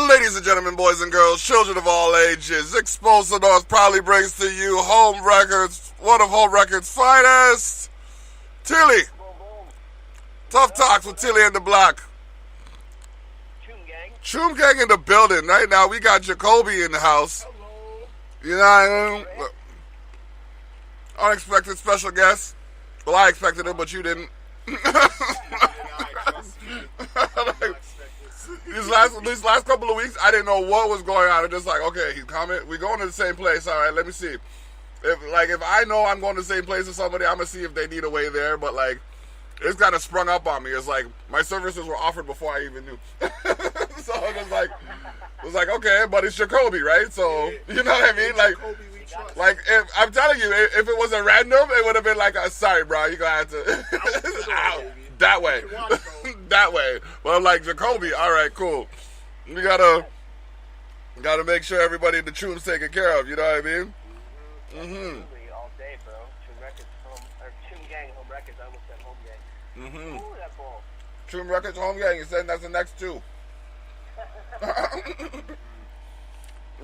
Ladies and gentlemen, boys and girls, children of all ages, Exposed North proudly brings to you Home Records, one of Home Records' finest, Thili. Tough Talks with Thili and Dablock. Choom Gang in the building. Right now, we got Jacoby in the house. Hello. You know what I mean? Unexpected special guest. Well, I expected it, but you didn't. These last couple of weeks, I didn't know what was going on. I'm just like, okay, he's coming. We're going to the same place. All right, let me see. If I know I'm going to the same place as somebody, I'm gonna see if they need a way there. But like, it's kind of sprung up on me. It's like my services were offered before I even knew. So I was like, okay, but it's Jacoby, right? So you know what I mean? Like if I'm telling you, if it was a random, it would have been like, sorry, bro, you're gonna have to out that way, that way. But I'm like, Jacoby, all right, cool. We gotta make sure everybody in the Choom's taken care of. You know what I mean? Mm-hmm. All day, bro. Choom Records home, or Choom Gang home records. I almost said home gang. Mm-hmm. Ooh, that ball. Choom Records home gang. You said that's the next two.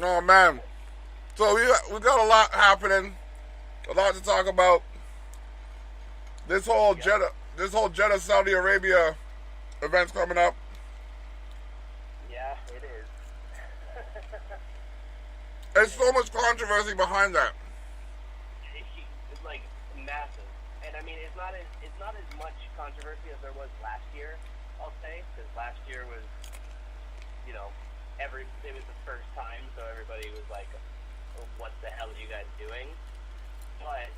No, man. So we got a lot happening, a lot to talk about. This whole Jeddah Saudi Arabia event's coming up. Yeah, it is. There's so much controversy behind that. It's like massive, and I mean it's not as much controversy as there was last year. I'll say, because last year was, it was the first time, so everybody was like, what the hell are you guys doing? But,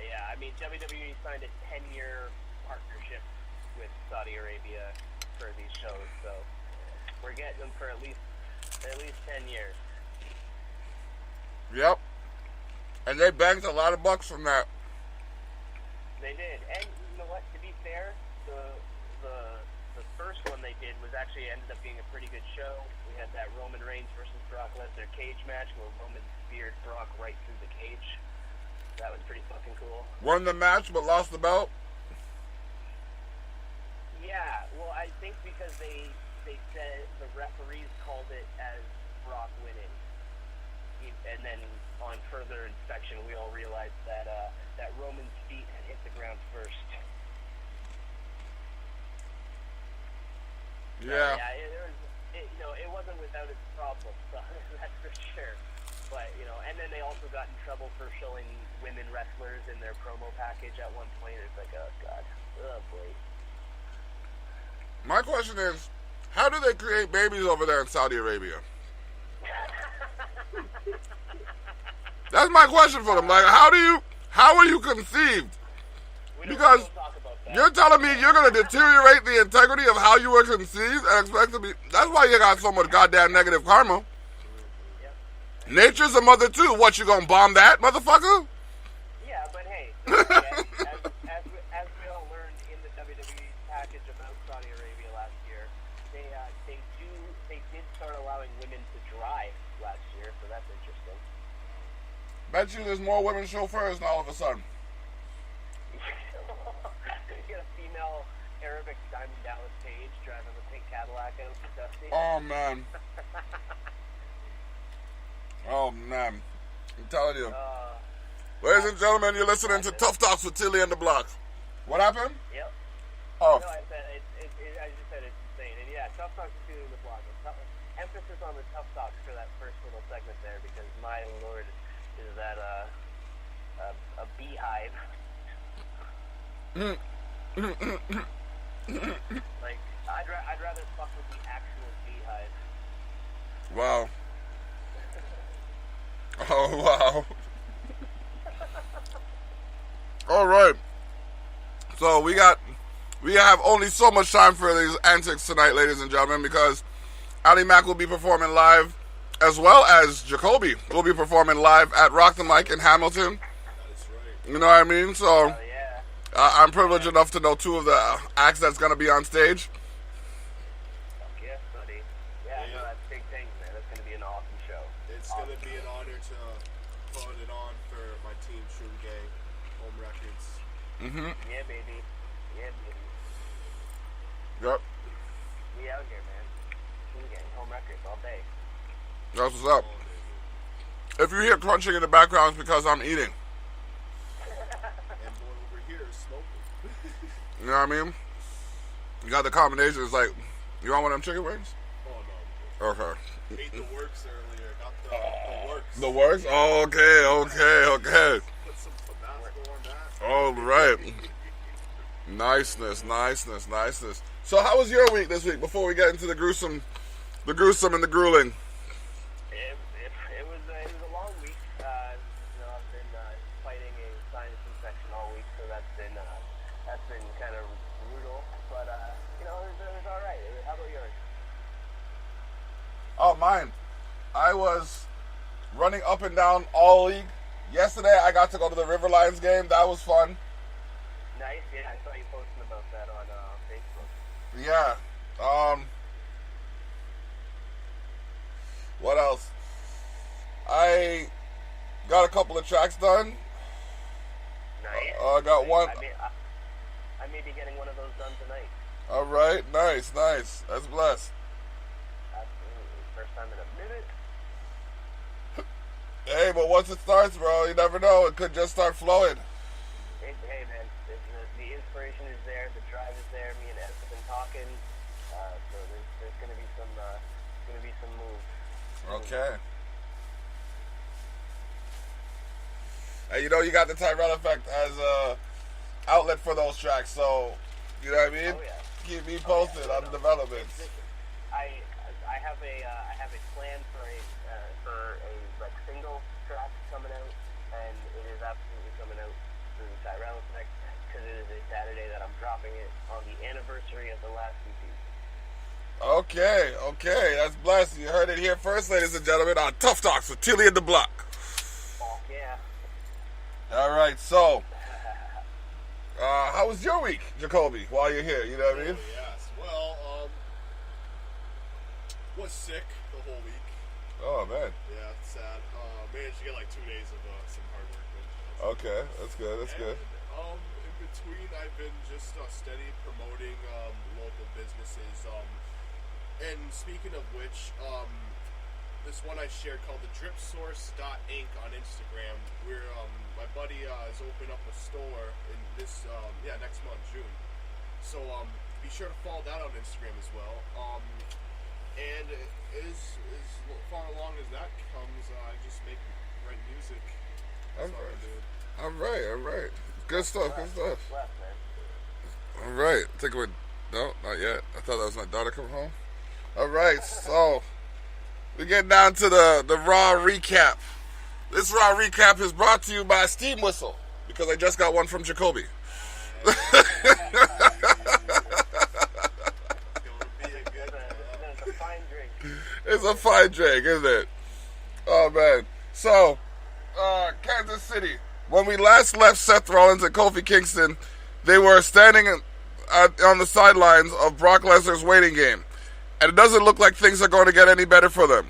yeah, I mean, WWE signed a 10-year partnership with Saudi Arabia for these shows, so we're getting them for at least 10 years. Yep. And they banked a lot of bucks from that. They did. And you know what, to be fair, the first one they did was actually ended up being a pretty good show. We had that Roman Reigns versus Brock Lesnar cage match where Roman speared Brock right through the cage. That was pretty fucking cool. Won the match but lost the belt? Yeah, well, I think because they said the referees called it as Brock winning. And then on further inspection, we all realized that that Roman's feet had hit the ground first. Yeah. It wasn't without its problems, so that's for sure. But, and then they also got in trouble for showing women wrestlers in their promo package at one point. It's like, oh, God. Oh, boy. My question is, how do they create babies over there in Saudi Arabia? That's my question for them. Like, how are you conceived? Because you're telling me you're going to deteriorate the integrity of how you were conceived and expect to be... That's why you got so much goddamn negative karma. Yep. Nature's a mother, too. What, you going to bomb that, motherfucker? Yeah, but hey, as we all learned in the WWE package about Saudi Arabia last year, they did start allowing women to drive last year, so that's interesting. Bet you there's more women chauffeurs now all of a sudden. You get a female Arabic Diamond Dallas Page driving the pink Cadillac out for Dusty. Oh, man. Oh, man. I'm telling you. Ladies and gentlemen, you're listening to Tough Talks with Thili and Dablock. What happened? Yep. Oh. No, I just said it's insane. And yeah, Tough Talks with Thili and Dablock. Emphasis on the Tough Talks for that first little segment there, because my lord, is that a beehive. Like, I'd rather fuck with the actual beehive. Wow. Oh, wow. All right. So we have only so much time for these antics tonight, ladies and gentlemen, because Ali Mack will be performing live, as well as Jacoby will be performing live at Rock the Mic in Hamilton. That's right. You know what I mean? So Yeah. I'm privileged enough to know two of the acts that's going to be on stage. Fuck yes, buddy. Yeah, no, that's big things, man. That's going to be an awesome show. It's going to be an honor to put it on for my team, Choom Gang, Home Records. Mm-hmm. Yeah, baby. Yep. We out here, man. Choom Gang, Home Records. biscuits all day. That's what's up. If you hear crunching in the background, it's because I'm eating. And boy over here is smoking. You know what I mean? You got the combination. It's like, you want one of them chicken wings? Oh, no. Okay. Ate the works earlier. Got the works. The works? Oh, okay. Put some Tabasco on that. All right. Niceness. So how was your week this week before we get into the gruesome and the grueling? It was a long week. I've been fighting a sinus infection all week, so that's been kind of brutal. But it was all right. How about yours? Oh, mine. I was running up and down all league. Yesterday, I got to go to the River Lions game. That was fun. Nice. Yeah, I saw you posting about that on Facebook. Yeah. What else? I got a couple of tracks done. Nice. I got one. I may be getting one of those done tonight. All right. Nice. That's blessed. Absolutely. First time in a minute. Hey, but once it starts, bro, you never know. It could just start flowing. Hey man, the inspiration is there, the drive is there. Me and Ed have been talking, so there's gonna be some moves. Okay. And you got the Tyrell effect as a outlet for those tracks, so you know what I mean. Oh, yeah. Keep me posted on the developments. I have a plan for a like single track coming out, and it is absolutely coming out through Tyrell effect because it is a Saturday that I'm dropping it on the anniversary of the last EP. Okay, that's blessed. You heard it here first, ladies and gentlemen, on Tough Talks with Thili and Dablock. Oh yeah. All right, so how was your week, Jacoby? While you're here, you know what I mean? Yes. Well, was sick the whole week. Oh man. Yeah, it's sad. Managed to get like 2 days of some hard work. Okay, that's good. In between, I've been just steady promoting local businesses. And speaking of which, this one I shared called the DripSource.inc on Instagram. Where my buddy has opened up a store in this next month, June. So be sure to follow that on Instagram as well. And as far along as that comes, I just write music. That's all I do. All right. Good stuff. Left, man. All right. No, not yet. I thought that was my daughter coming home. All right, so we get down to the Raw recap. This Raw recap is brought to you by Steam Whistle because I just got one from Jacoby. It's a fine drink, isn't it? Oh, man. So, Kansas City. When we last left Seth Rollins and Kofi Kingston, they were standing on the sidelines of Brock Lesnar's waiting game. And it doesn't look like things are going to get any better for them.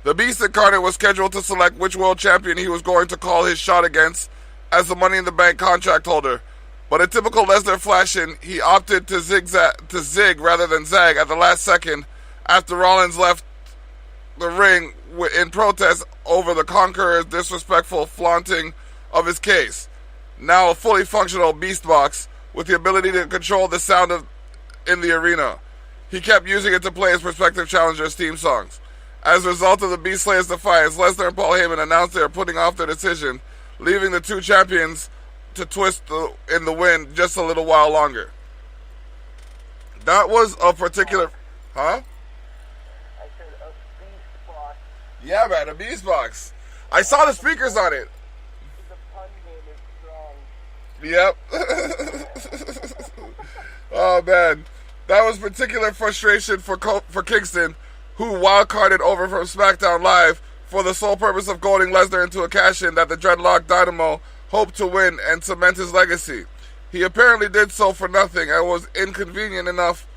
The Beast Incarnate was scheduled to select which world champion he was going to call his shot against as the Money in the Bank contract holder. But in typical Lesnar fashion, he opted to zig rather than zag at the last second after Rollins left the ring in protest over the Conqueror's disrespectful flaunting of his case. Now a fully functional Beast Box with the ability to control the sound in the arena. He kept using it to play his prospective challengers' theme songs. As a result of the Beast Slayer's defiance, Lesnar and Paul Heyman announced they are putting off their decision, leaving the two champions to twist in the wind just a little while longer. That was a particular... Huh? I said a Beast Box. Yeah, man, a Beast Box. I saw the speakers on it. The pun game is strong. Yep. Oh, man. That was particular frustration for Kingston, who wildcarded over from SmackDown Live for the sole purpose of goading Lesnar into a cash-in that the Dreadlock Dynamo hoped to win and cement his legacy. He apparently did so for nothing and was inconvenient enough,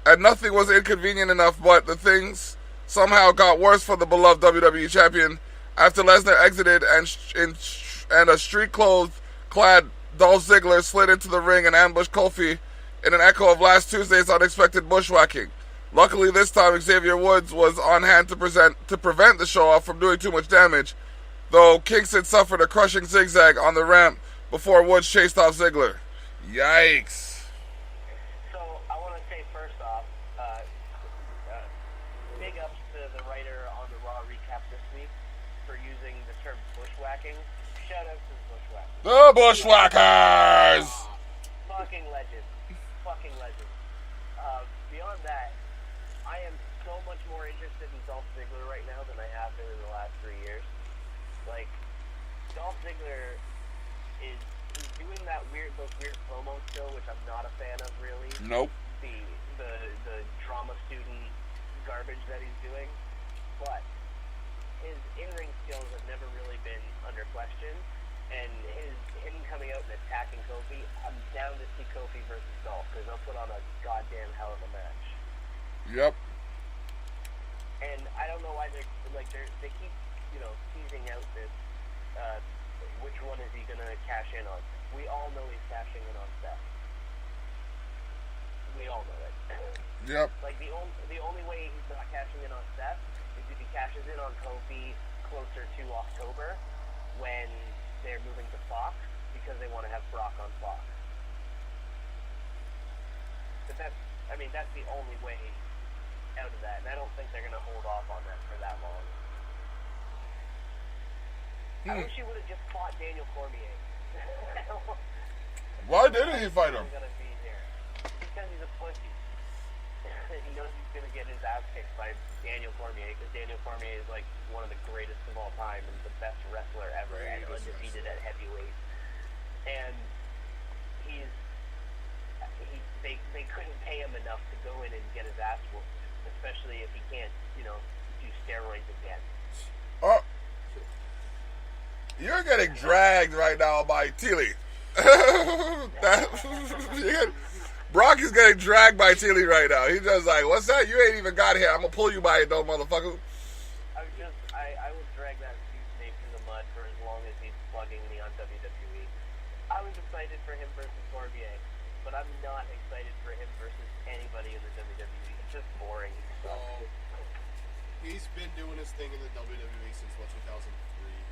and nothing was inconvenient enough, but the things somehow got worse for the beloved WWE champion after Lesnar exited and a street-clothes-clad Dolph Ziggler slid into the ring and ambushed Kofi in an echo of last Tuesday's unexpected bushwhacking. Luckily, this time Xavier Woods was on hand to prevent the show-off from doing too much damage, though Kingston suffered a crushing zigzag on the ramp before Woods chased off Ziggler. Yikes. So, I want to say first off, big ups to the writer on the Raw recap this week for using the term bushwhacking. Shout out to the bushwhackers. The Bushwhackers! Fucking legend. Fucking legend. Beyond that, I am so much more interested in Dolph Ziggler right now than I have been in the last 3 years. Like, Dolph Ziggler he's doing those weird promos still, which I'm not a fan of, really. Nope. The drama student garbage that he's doing, but his in-ring skills have never really been under question, and him coming out and attacking Kofi, I'm down to see Kofi versus Dolph, because they'll put on a goddamn hell of a match. Yep. And I don't know why they keep, teasing out this, which one is he gonna cash in on? We all know he's cashing in on Seth. We all know it. Yep. Like, the only way he's not cashing in on Seth is if he cashes in on Kofi closer to October, when they're moving to Fox, because they want to have Brock on Fox. But that's the only way out of that, and I don't think they're going to hold off on that for that long. I wish he would have just fought Daniel Cormier. Why didn't he fight him? Gonna be here. Because he's a pussy. He knows he's going to get his ass kicked by Daniel Cormier, because Daniel Cormier is like one of the greatest of all time and the best wrestler ever, and undefeated at heavyweight. And they couldn't pay him enough to go in and get his ass whooped, especially if he can't, do steroids again. Oh, you're getting dragged right now by Thili. Brock is getting dragged by Thili right now. He's just like, what's that? You ain't even got here. I'm gonna pull you by it, though, motherfucker. I will drag that huge snake in the mud for as long as he's plugging me on WWE. I was excited for him versus Cormier, but I'm not excited for him versus anybody in the WWE. It's just boring. He's been doing his thing in the WWE since 2003.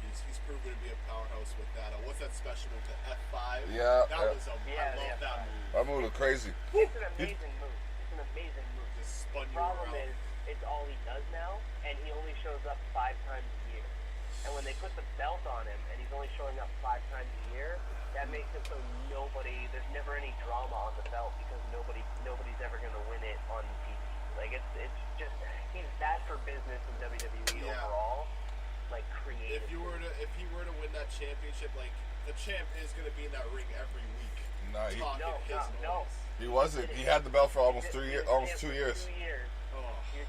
He's proven to be a powerhouse with that. What's that special with the F5? Yeah. I love that move. That move was crazy. It's an amazing move. It's an amazing move. Just spun The you problem around. is, it's all he does now, and he only shows up 5 times a year. And when they put the belt on him, and he's only showing up 5 times a year, that makes it so there's never any drama on the belt, because nobody's ever going to win it on TV. Like, it's just, he's bad for business in WWE overall. Like, creative. If he were to win that championship, like, the champ is going to be in that ring every week. No. He wasn't. He had the belt for almost 2 years. Oh. He was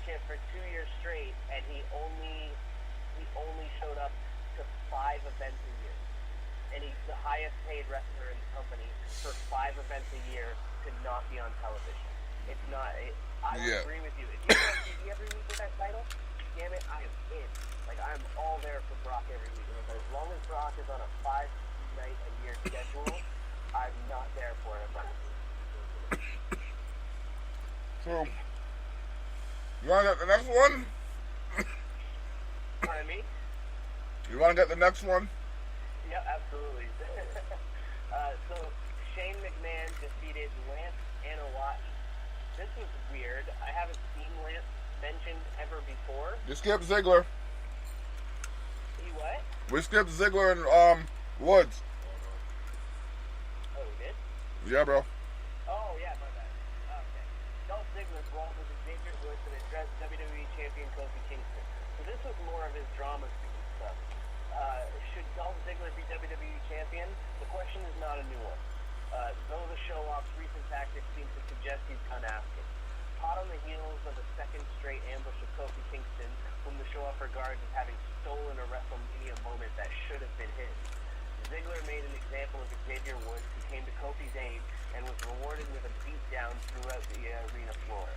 champ for 2 years straight, and he only showed up to 5 events a year. And he's the highest paid wrestler in the company for 5 events a year to not be on television. It's not. I would agree with you. If you go on TV every week with that title, damn it, I am in. Like, I'm all there for Brock every week. But as long as Brock is on a 5-night-a-year schedule, I'm not there for him. So, you want to get the next one? Pardon me? You want to get the next one? Yeah, absolutely. So, Shane McMahon defeated Lance Anoa'i. This was weird. I haven't seen Lance mentioned ever before. You skipped Ziggler. He what? We skipped Ziggler and Woods. Oh, we did? Yeah, bro. Oh, yeah, my bad. Okay. Dolph Ziggler brawled with Xavier Woods and addressed WWE Champion Kofi Kingston. So this was more of his drama stuff. Should Dolph Ziggler be WWE Champion? The question is not a new one. Though the show-off's recent tactics seem to suggest he's unasking. Hot on the heels of a second straight ambush of Kofi Kingston, whom the show-off regards as having stolen a WrestleMania moment that should have been his. Ziggler made an example of Xavier Woods, who came to Kofi's aid and was rewarded with a beatdown throughout the arena floor.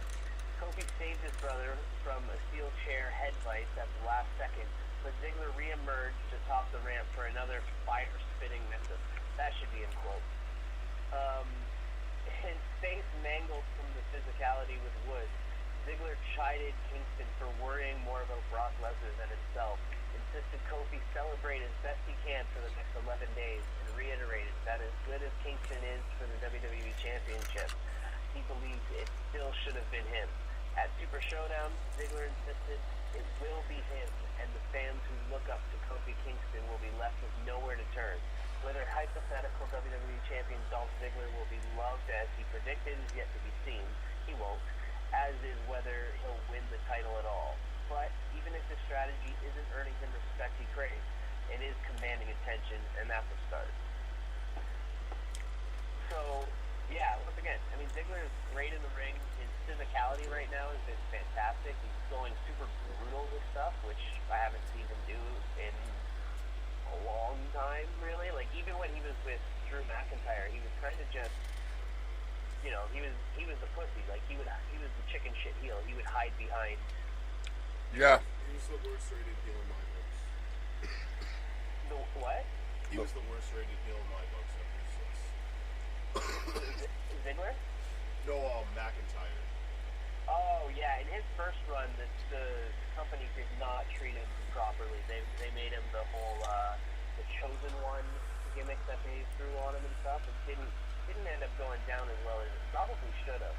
Kofi saved his brother from a steel chair head vice at the last second, but Ziggler re-emerged to top the ramp for another fire-spitting missive. That should be in quotes. His face mangled from the physicality with Woods. Ziggler chided Kingston for worrying more about Brock Lesnar than himself, insisted Kofi celebrate as best he can for the next 11 days, and reiterated that as good as Kingston is for the WWE Championship, he believes it still should have been him. At Super Showdown, Ziggler insisted it will be him, and the fans who look up to Kofi Kingston will be left with nowhere to turn. Whether hypothetical WWE Champion Dolph Ziggler will be loved as he predicted is yet to be seen. He won't, as is whether he'll win the title at all. But even if this strategy isn't earning him respect he craves, it is commanding attention, and that's a start. So, yeah, once again, I mean, Ziggler is great in the ring. His physicality right now has been fantastic. He's going super brutal with stuff, which I haven't seen him do in a long time, really. Like, even when he was with Drew McIntyre, he was kind of just, you know, he was the pussy. Like, he was the chicken shit heel. He would hide behind. Yeah. He was the worst rated heel in my books. The what? He was the worst rated heel in my books ever since. Ziggler? No, McIntyre. Oh yeah, in his first run, the company did not treat him properly. They made him the whole the chosen one gimmick that they threw on him and stuff. It didn't end up going down as well as it probably should have.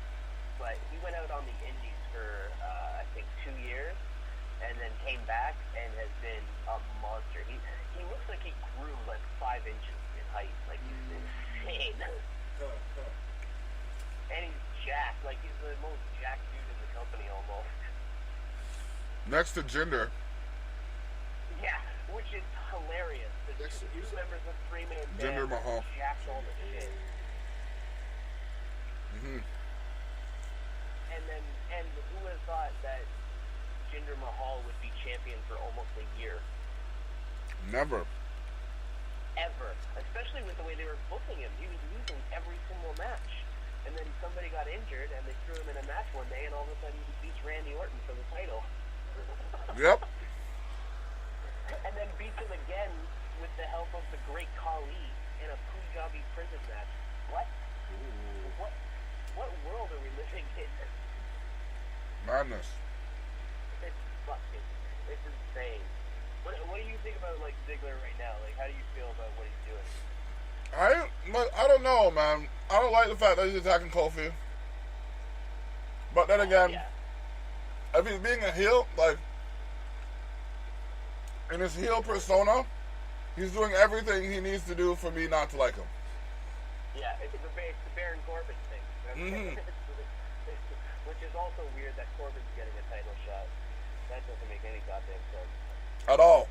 But he went out on the Indies for I think 2 years, and then came back and has been a monster. He looks like he grew like 5 inches in height. Like he's insane. And he's jacked. Like he's the most jacked dude in the company almost. Next to Jinder. Yeah, which is hilarious. The two members of three-man band Jinder Mahal. jacked all the shit. Mm-hmm. And who would have thought that Jinder Mahal would be champion for almost a year? Never. Ever. Especially with the way they were booking him. He was losing every single match. And then somebody got injured, and they threw him in a match one day, and all of a sudden he beats Randy Orton for the title. Yep. And then beats him again with the help of the great Khali in a Punjabi prison match. What? Ooh. What world are we living in? Madness. It's fucking. It's insane. What do you think about like Ziggler right now? Like, how do you feel about what he's doing? I don't know, man. I don't like the fact that he's attacking Kofi. But then again, if he's being a heel, like, in his heel persona, he's doing everything he needs to do for me not to like him. Yeah, it's the Baron Corbin thing. Mm-hmm. Which is also weird that Corbin's getting a title shot. That doesn't make any goddamn sense. At all.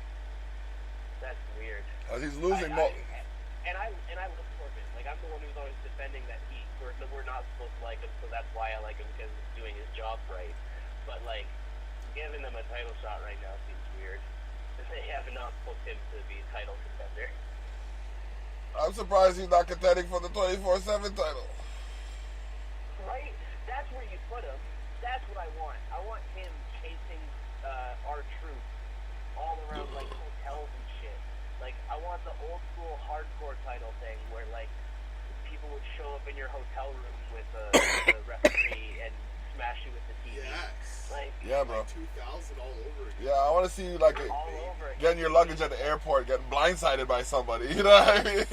That's weird. He's losing And I love Corbin. Like, I'm the one who's always defending that we're not supposed to like him, so that's why I like him, because he's doing his job right. But, like, giving him a title shot right now seems weird. They have not booked him to be a title contender. I'm surprised he's not contending for the 24/7 title. Right? That's where you put him. That's what I want. I want him chasing our truth all around, like, hotels and shit. Like, I want the old school hardcore title thing where, like, people would show up in your hotel room with the referee and smash you with the TV. Yes. Like, Yeah, bro. 2000 all over again. Yeah, I want to see you, like, all over again. getting your luggage at the airport, getting blindsided by somebody. You know what I mean?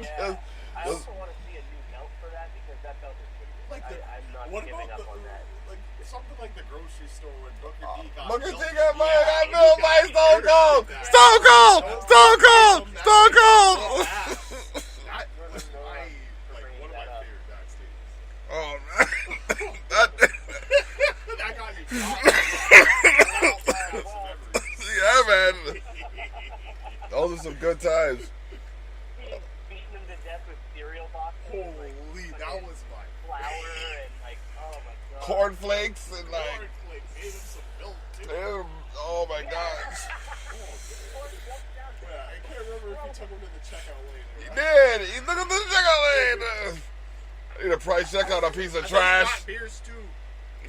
Yeah. I also want to see a new belt for that, because that belt is pretty good. Like I'm not what giving about up on that. Like something like the grocery store when Booker T got Booker T built. got Yeah, built by he Stone got Cold! that. Stone Cold! Stone Cold! Stone Cold! That was one of my favorite backstage. Oh, man. That got me Yeah, man. Those are some good times. Beating him to death with cereal boxes. Holy, that was my flour and, like, oh my god. Cornflakes and, like, cornflakes. Gave him some milk too. oh my gosh. Yeah, I can't remember if he took him to the checkout lane. He did. He took him to the checkout lane. I need a price check on a piece of trash. Got beers too.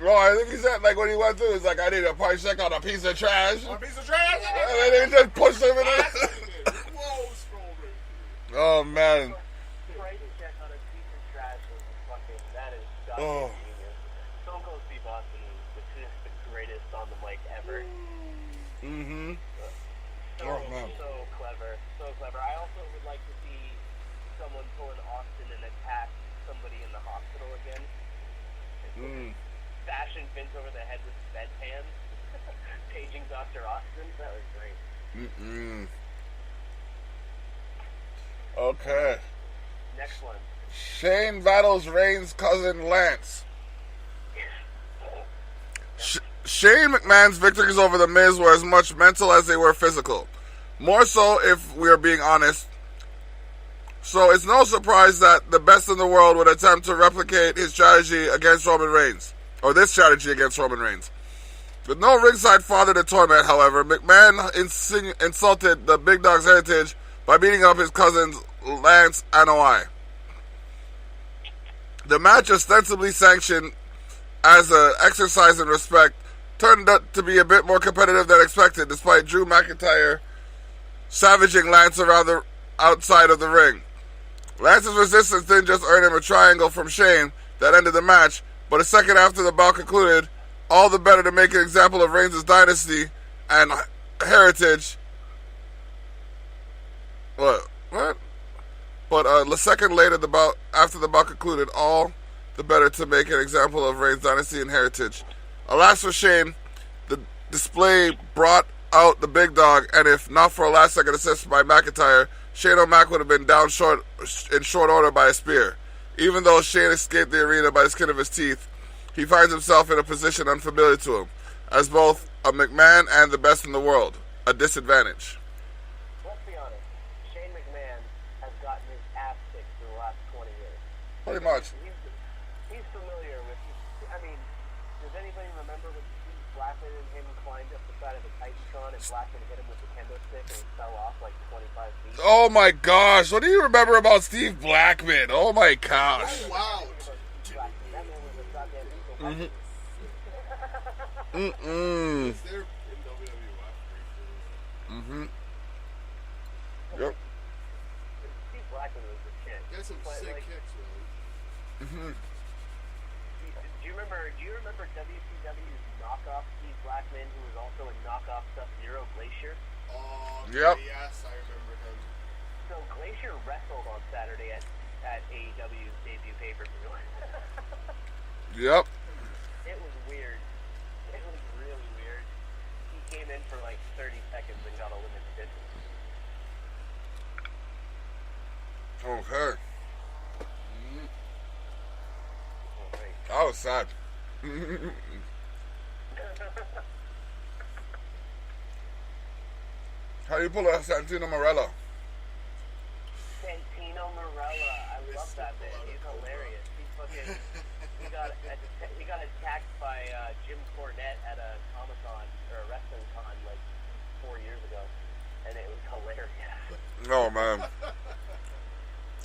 Oh, I think he said, like, when he went through, he's like, I need a price check on a piece of trash. A piece of trash. And then they just pushed him in it. Whoa, scroll right through. Oh, man. Price check on a piece of trash is fucking, that is Oh. genius. Stone Cold Steve Austin is like ever. Mm-hmm. So, Oh, man. so clever, so clever. I also would like to see someone pull an Austin and attack somebody in the hospital again. Bashing Vince over the head with bedpans, paging Dr. Austin. That was great. Okay. Next one. Shane battles Reigns' cousin Lance. Shane McMahon's victories over The Miz were as much mental as they were physical. More so, if we are being honest. So it's no surprise that the best in the world would attempt to replicate his strategy against Roman Reigns. Or this strategy against Roman Reigns. With no ringside father to torment, however, McMahon insulted the Big Dog's heritage by beating up his cousins Lance and OI. The match, ostensibly sanctioned as an exercise in respect, turned out to be a bit more competitive than expected, despite Drew McIntyre savaging Lance around the outside of the ring. Lance's resistance didn't just earn him a triangle from Shane that ended the match, but a second after the bout concluded, all the better to make an example of Reigns' dynasty and heritage. What? But a second later, after the bout concluded, all the better to make an example of Reigns' dynasty and heritage. Alas for Shane, the display brought out the Big Dog, and if not for a last-second assist by McIntyre, Shane O'Mac would have been down in short order by a spear. Even though Shane escaped the arena by the skin of his teeth, he finds himself in a position unfamiliar to him, as both a McMahon and the best in the world, a disadvantage. Let's be honest. Shane McMahon has gotten his ass kicked for the last 20 years. Pretty much. He's familiar with. I mean, does anybody remember when Steve Blackman and him climbed up the side of the Titantron and Blackman hit him with the kendo stick and he fell off like 25 feet? Oh my gosh, what do you remember about Steve Blackman? Oh my gosh. Oh, wow. That man was a goddamn eagle. Mm-hmm. Is there in WWF briefly? Yep. Steve Blackman was the shit. He had some But, sick like, kicks, really. Do you remember WCW's knockoff Steve Blackman, who was also a knockoff Sub-Zero Glacier? Oh, Yep. Yes, I remember him. So Glacier wrestled on Saturday at AEW's debut pay-per-view. Yep. It was weird. It was really weird. He came in for like 30 seconds and got eliminated. Okay. Oh, wait. That was sad. How do you pull a Santino Marella? Santino Marella. I love that man. He's hilarious. He fucking he got attacked by Jim Cornette at a Comic-Con or a wrestling con like 4 years ago, and it was hilarious. Oh man.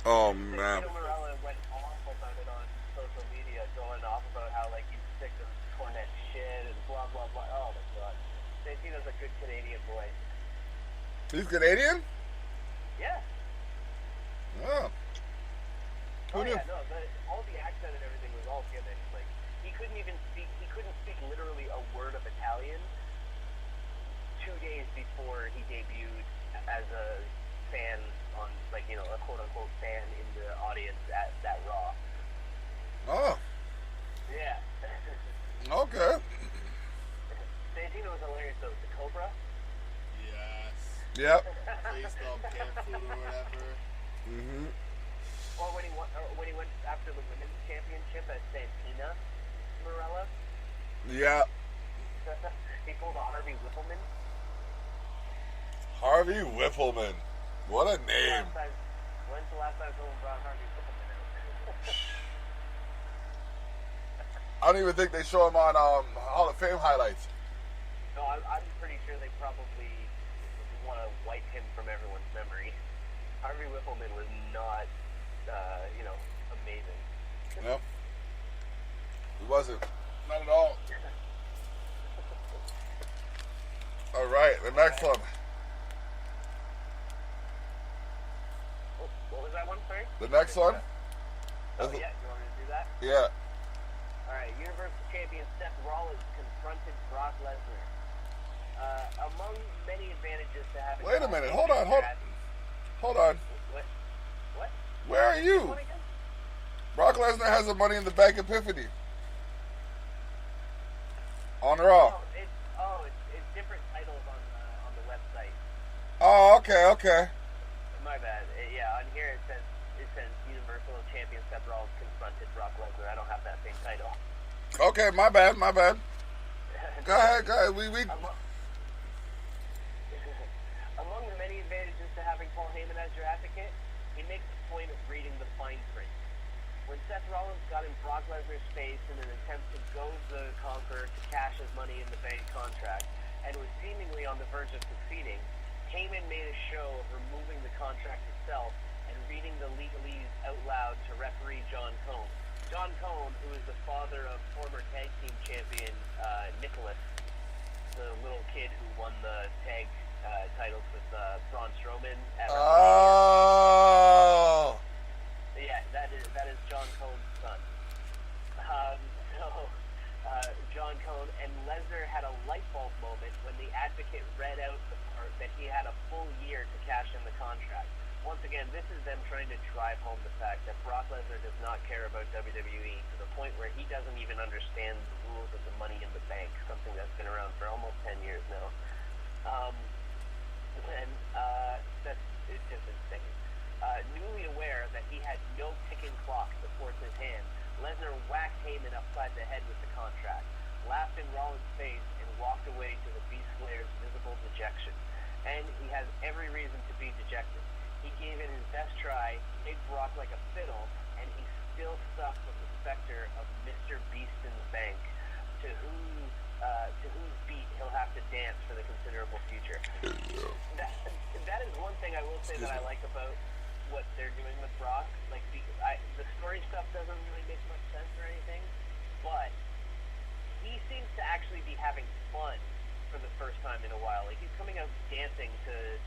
Oh man. Santino Marella went off about it on social media, going off about how like he's sick of Cornette shit and blah blah blah. Oh my god, Santino's a good Canadian boy. He's Canadian? Yeah. Oh. Who knew? Yeah, no, all the accent and everything was all given. Like, he couldn't speak literally a word of Italian 2 days before he debuted as a fan on, like, you know, a quote-unquote fan in the audience at that Raw. Oh. Yeah. Okay. Santino was hilarious, though. The Cobra. Yes. Yep. Please don't can food or whatever. Mm-hmm. Or when he went after the women's championship at Santina Marella. Yeah. He pulled a Harvey Whippleman. Harvey Whippleman. What a name. When's the last time someone brought Harvey Whippleman out? I don't even think they show him on Hall of Fame highlights. No, I'm pretty sure they probably want to wipe him from everyone's memory. Harvey Whippleman was not, amazing. Yep. He wasn't. Not at all. All right, the next one. What was that one, sorry? The next one? Oh, yeah, you want me to do that? Yeah. Alright, Universal Champion Seth Rollins confirmed confronted Brock Lesnar. Among many advantages to having... Wait a minute. Hold on. What? What? Where are you? What again? Brock Lesnar has a Money in the Bank epiphany. On Raw. It's different titles on the website. Oh, okay. My bad. On here it says Universal Champion Seth Rollins confronted Brock Lesnar. I don't have that same title. Okay, my bad. Go ahead. Among the many advantages to having Paul Heyman as your advocate, he makes a point of reading the fine print. When Seth Rollins got in Brock Lesnar's face in an attempt to goad the Conqueror to cash his Money in the Bank contract and was seemingly on the verge of succeeding, Heyman made a show of removing the contract itself and reading the legalese out loud to referee John Cone. John Cone, who is the father of former tag team champion Nicholas, the little kid who won the tag titles with Braun Strowman at WrestleMania. Oh. Yeah, that is John Cone's son. John Cone and Lesnar had a light bulb moment when the advocate read out the part that he had a full year to cash in the contract. Once again, this is them trying to drive home the fact that Brock Lesnar does not care about WWE to the point where he doesn't even understand the rules of the Money in the Bank, something that's been around for almost 10 years now. It's just insane. Newly aware that he had no ticking clock to force his hand, Lesnar whacked Heyman upside the head with the contract, laughed in Rollins' face, and walked away to the Beast Slayer's visible dejection. And he has every reason to be dejected. He gave it his best try, hit Brock like a fiddle, and he's still stuck with the specter of Mr. Beast in the Bank, to whose beat he'll have to dance for the considerable future. That is one thing I will say that I like about what they're doing with Brock. Like, the story stuff doesn't really make much sense or anything, but he seems to actually be having fun for the first time in a while. Like, he's coming out dancing to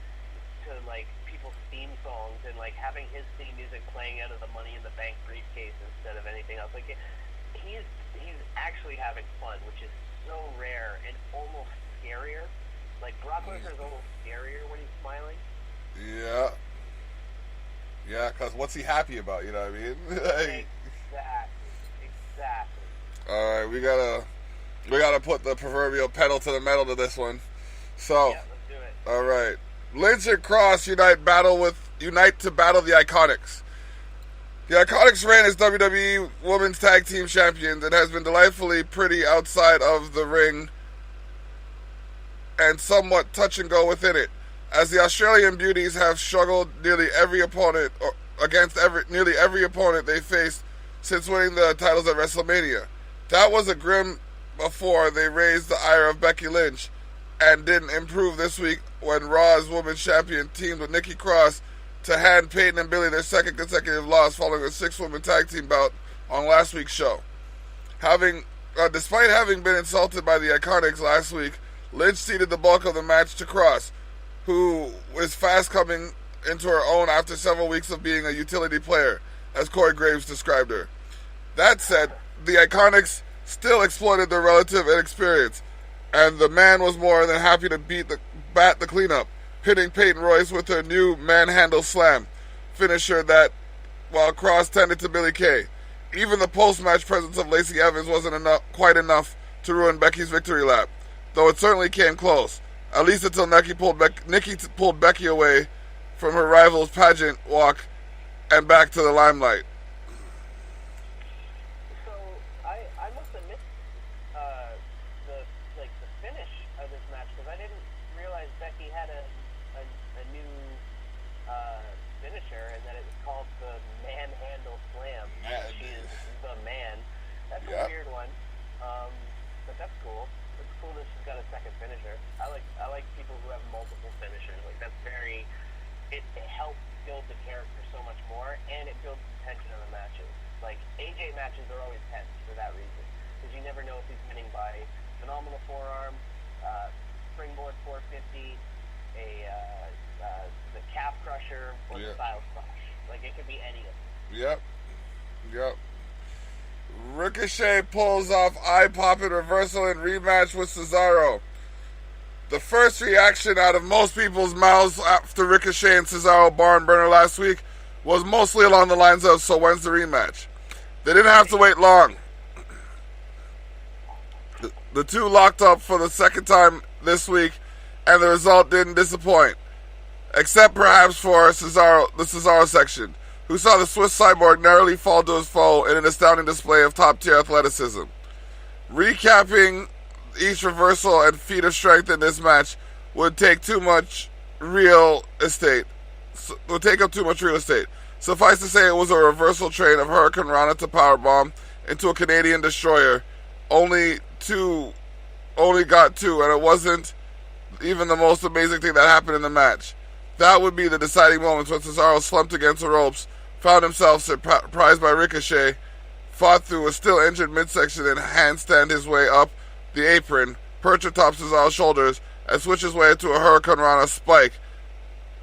like people's theme songs and like having his theme music playing out of the Money in the Bank briefcase instead of anything else. Like, he's actually having fun, which is so rare and almost scarier. Like, Brock Lesnar's almost scarier when he's smiling. Yeah, because what's he happy about, you know what I mean? Exactly. Alright, we gotta put the proverbial pedal to the metal to this one. So, yeah, let's do it. Alright. Lynch and Cross unite to battle the Iconics. The Iconics reign as WWE Women's Tag Team Champions and has been delightfully pretty outside of the ring and somewhat touch and go within it, as the Australian beauties have struggled against nearly every opponent they faced since winning the titles at WrestleMania. That was a grim before they raised the ire of Becky Lynch and didn't improve this week when Raw's Women's Champion teamed with Nikki Cross to hand Peyton and Billy their second consecutive loss following a 6-woman tag team bout on last week's show. Despite having been insulted by the Iconics last week, Lynch ceded the bulk of the match to Cross, who is fast coming into her own after several weeks of being a utility player, as Corey Graves described her. That said, the Iconics still exploited their relative inexperience, and the man was more than happy to bat the cleanup, hitting Peyton Royce with her new manhandle slam finisher that, while Cross tended to Billy Kay. Even the post-match presence of Lacey Evans wasn't quite enough to ruin Becky's victory lap, though it certainly came close, at least until Nikki pulled Becky away from her rival's pageant walk and back to the limelight. So I must admit the finish of this match, because I didn't realize Becky had a new finisher and that it was called the manhandle slam. She is the man. That's a weird one, but that's cool. It's cool that she's got a second finisher. I like people who have multiple finishers. Like, that's very. It helps build the character so much more, and it builds the tension of the matches. Like, AJ matches are always tense for that reason, because you never know if he's winning by phenomenal forearm, springboard 450, the calf crusher, or the style splash. Like, it could be any of them. Yep. Ricochet pulls off eye-popping reversal and rematch with Cesaro. The first reaction out of most people's mouths after Ricochet and Cesaro barn burner last week was mostly along the lines of, so when's the rematch? They didn't have to wait long. The two locked up for the second time this week, and the result didn't disappoint. Except perhaps for the Cesaro section, who saw the Swiss Cyborg narrowly fall to his foe in an astounding display of top-tier athleticism. Recapping each reversal and feat of strength in this match would take up too much real estate. Suffice to say, it was a reversal train of Hurricane Rana to powerbomb into a Canadian destroyer. Only got two, and it wasn't even the most amazing thing that happened in the match. That would be the deciding moments when Cesaro slumped against the ropes, found himself surprised by Ricochet, fought through a still injured midsection and handstand his way up the apron, perch atop Cesaro's shoulders, and switch his way into a Hurricane Rana spike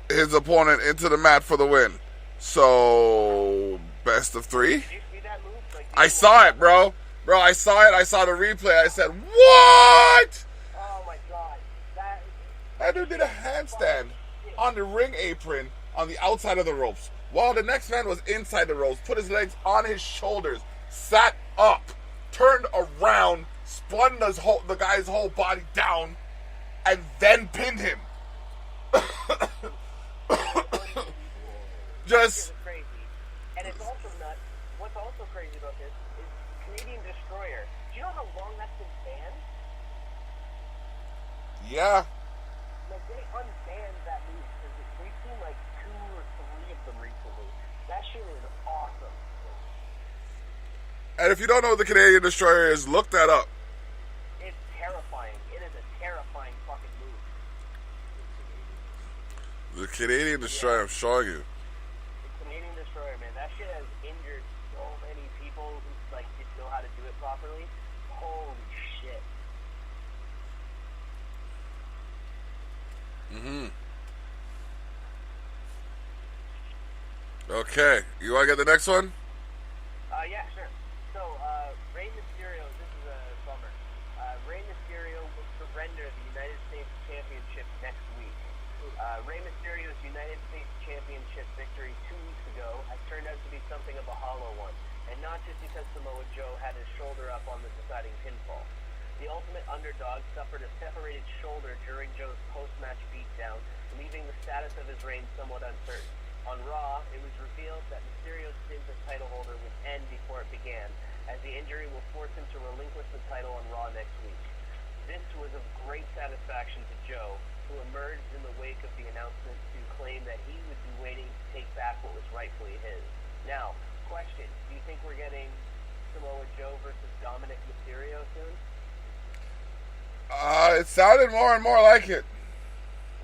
his opponent into the mat for the win. So, best of three? Did you see that move? I saw it, bro. I saw it. I saw the replay. I said, what? Oh my god. That dude did a handstand on the ring apron on the outside of the ropes, while the next man was inside the ropes, put his legs on his shoulders, sat up, turned around, spun the guy's whole body down, and then pinned him. Just It was crazy. And it's also nuts. What's also crazy about this is Canadian Destroyer. Do you know how long that's been banned? yeah. Like, they unbanned that move because we've seen like 2 or 3 of them recently. That shit is awesome. And if you don't know what the Canadian Destroyer is, look that up. It's terrifying. It is a terrifying fucking move. The Canadian Destroyer, I'm showing you. The Canadian Destroyer, man, that shit has injured so many people who like didn't know how to do it properly. Holy shit. Okay, you want to get the next one? Yeah, sure. So, Rey Mysterio, this is a bummer. Rey Mysterio will surrender the United States Championship next week. Rey Mysterio's United States Championship victory 2 weeks ago has turned out to be something of a hollow one, and not just because Samoa Joe had his shoulder up on the deciding pinfall. The Ultimate Underdog suffered a separated shoulder during Joe's post-match beatdown, leaving the status of his reign somewhat uncertain. On Raw, it was revealed that Mysterio's stint as title holder would end before it began, as the injury will force him to relinquish the title on Raw next week. This was of great satisfaction to Joe, who emerged in the wake of the announcement to claim that he would be waiting to take back what was rightfully his. Now, question, do you think we're getting Samoa Joe versus Dominic Mysterio soon? It sounded more and more like it.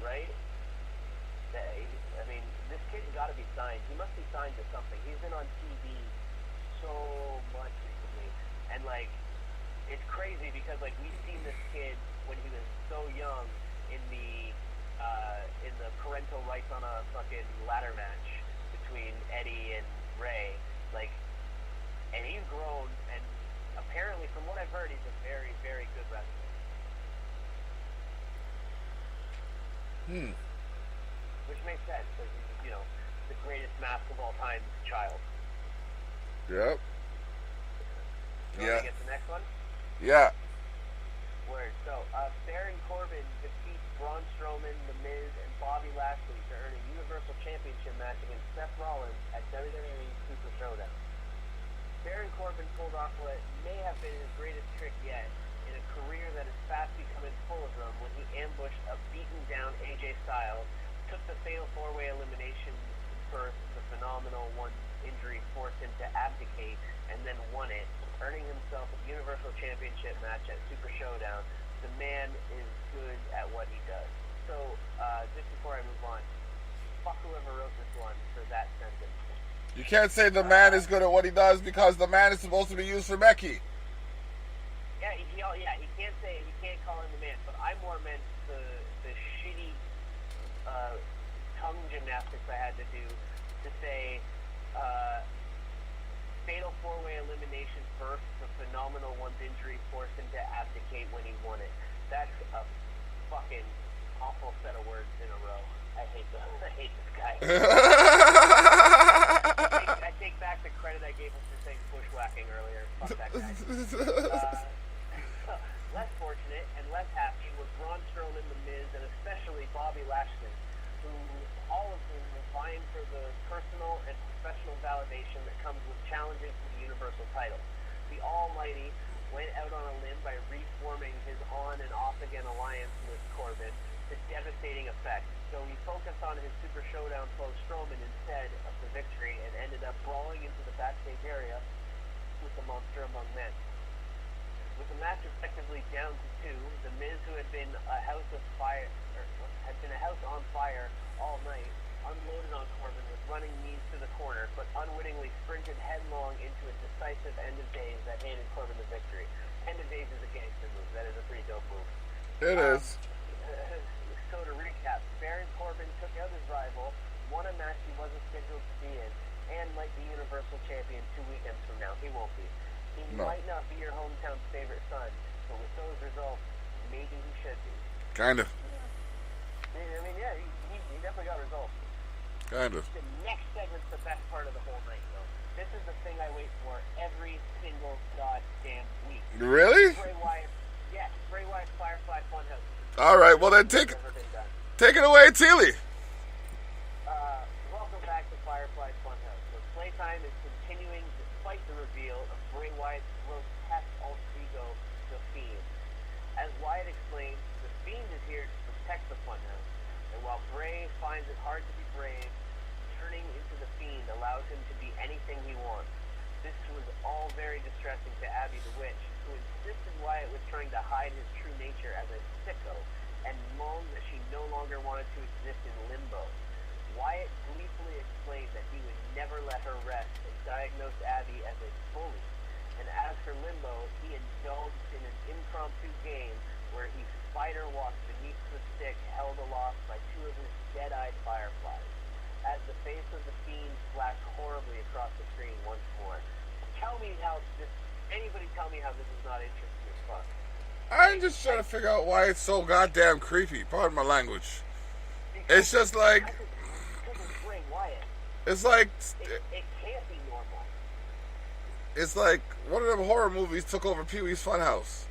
Right? I mean, this kid's got to be signed. He must be signed to something. He's been on TV so much recently. And, like, it's crazy because, like, we've seen this kid when he was so young in the parental rights on a fucking ladder match between Eddie and Ray. Like, and he's grown, and apparently, from what I've heard, he's a very, very good wrestler. Which makes sense, because he's, the greatest mask of all time child. Yep. You want to get the next one? Yeah. Word. So, Baron Corbin defeats Braun Strowman, The Miz, and Bobby Lashley to earn a Universal Championship match against Seth Rollins at WWE Super Showdown. Baron Corbin pulled off what may have been his greatest trick yet in a career that is fast becoming full of them when he ambushed a beaten-down AJ Styles, took the fatal 4-way elimination first, the phenomenal one injury forced him to abdicate, and then won it, earning himself a Universal Championship match at Super Showdown. The man is good at what he does. So, just before I move on, fuck whoever wrote this one for that sentence. You can't say the man is good at what he does because the man is supposed to be used for Becky. Yeah, he can't call him the man, but I more meant the shitty tongue gymnastics I had to do to say fatal 4-way elimination first, the phenomenal one's injury forced him to abdicate when he won it. That's a fucking awful set of words in a row. I hate this guy. I take back the credit I gave him for saying bushwhacking earlier. Fuck that guy. Less fortunate and less happy were Braun Strowman, The Miz, and especially Bobby Lashley, who all of whom were vying for the personal and professional validation that comes with challenging for the Universal title. The Almighty went out on a limb by reforming his on and off again alliance with Corbin to devastating effect. So he focused on his Super Showdown foe Strowman instead of the victory and ended up brawling into the backstage area with the Monster Among Men. With the match effectively down to 2, The Miz, who had been a house on fire all night, unloaded on Corbin with running knees to the corner, but unwittingly sprinted headlong into a decisive end of days that handed Corbin the victory. End of days is a gangster move. That is a pretty dope move. It is. So to recap, Baron Corbin took out his rival, won a match he wasn't scheduled to be in, and might be Universal Champion 2 weekends from now. He won't be. He might not be your hometown's favorite son, but with those results, maybe he should be. Kind of. I mean, yeah, he definitely got results. Kind of. The next segment's the best part of the whole night, though. This is the thing I wait for every single goddamn week. Really? Bray Wyatt, yes, Bray Wyatt's Firefly Funhouse. All right, well then take it away, Thili. Welcome back to Firefly Funhouse. So playtime is continuing despite the reveal of Bray Wyatt's grotesque alter ego, The Fiend. As Wyatt explained, The Fiend is here to protect the Funhouse, and while Bray finds it hard to be brave, turning into The Fiend allows him to be anything he wants. This was all very distressing to Abby the Witch, who insisted Wyatt was trying to hide his true nature as a sicko, and moaned that she no longer wanted to exist in limbo. Wyatt gleefully explained that he would never let her rest and diagnosed Abby as a bully. And as for limbo, he indulged in an impromptu game where he spider walked beneath the stick held aloft by 2 of his dead-eyed fireflies. As the face of The Fiend flashed horribly across the screen once more. Anybody tell me how this is not interesting as fuck? I'm just trying to figure out why it's so goddamn creepy. Pardon my language. It's just like... Bray Wyatt. It's like... It can't be normal. It's like one of them horror movies took over Pee-wee's Funhouse.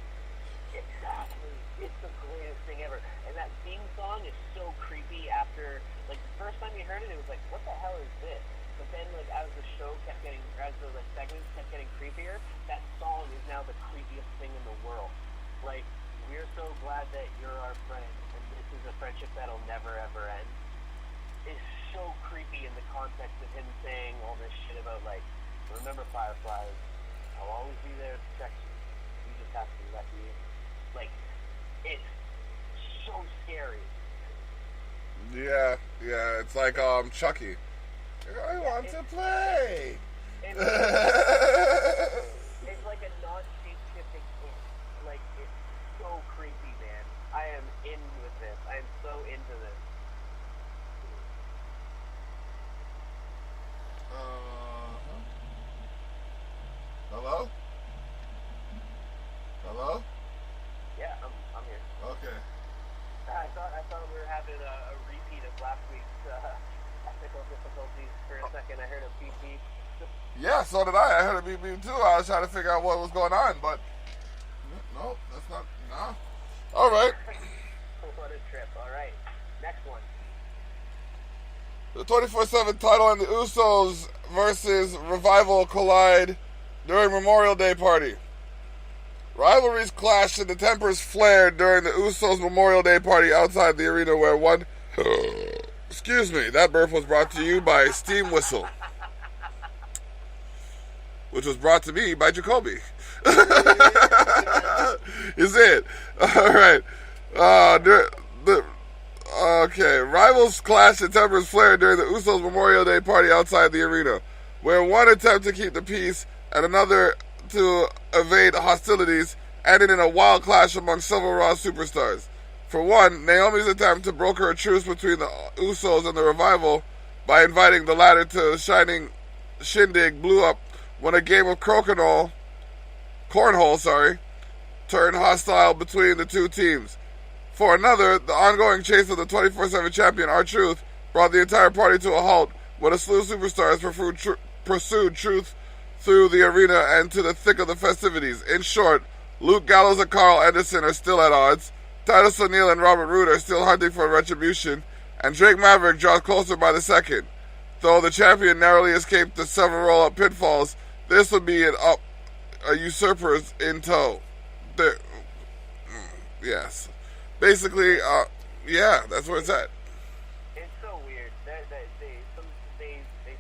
Exactly. It's the greatest thing ever. And that theme song is so creepy after... Like, the first time you heard it, it was like, what the hell is this? But then, like, as the show kept getting... As the, like, segments kept getting creepier, that song is now the creepiest thing in the world. Like, we're so glad that you're our friend, and this is a friendship that'll never ever end. It's so creepy in the context of him saying all this shit about, like, remember Fireflies, I'll always be there to protect you. You just have to be lucky. Like, it's so scary. Yeah, it's like Chucky. I want to play. It's like a non-shape-shifting ink. Like, it's so creepy, man. I am in with this. I am so into this. Hello? Hello? Yeah, I'm here. Okay. I thought we were having a repeat of last week's technical difficulties for a second. I heard a beep beep. Yeah, so did I. I heard a beep beep too. I was trying to figure out what was going on, but no, that's not. Nah. All right. What a trip. All right. Next one. The 24/7 title and the Usos versus Revival collide during Memorial Day party. Rivalries clashed and the tempers flared during the Usos Memorial Day party outside the arena where one... Excuse me, that burp was brought to you by Steam Whistle. Which was brought to me by Jacoby. Is it? Alright. Okay. Rivals clashed and tempers flared during the Usos Memorial Day party outside the arena, where one attempted to keep the peace and another to evade hostilities, ended in a wild clash among several Raw superstars. For one, Naomi's attempt to broker a truce between the Usos and the Revival by inviting the latter to a shining shindig blew up when a game of cornhole, turned hostile between the two teams. For another, the ongoing chase of the 24/7 champion, R-Truth, brought the entire party to a halt when a slew of superstars pursued Truth through the arena and to the thick of the festivities. In short, Luke Gallows and Carl Anderson are still at odds, Titus O'Neil and Robert Roode are still hunting for retribution, and Drake Maverick draws closer by the second. Though the champion narrowly escaped the several roll-up pitfalls, this would be a usurpers in tow. Yes. Basically, yeah, that's where it's at. It's so weird. They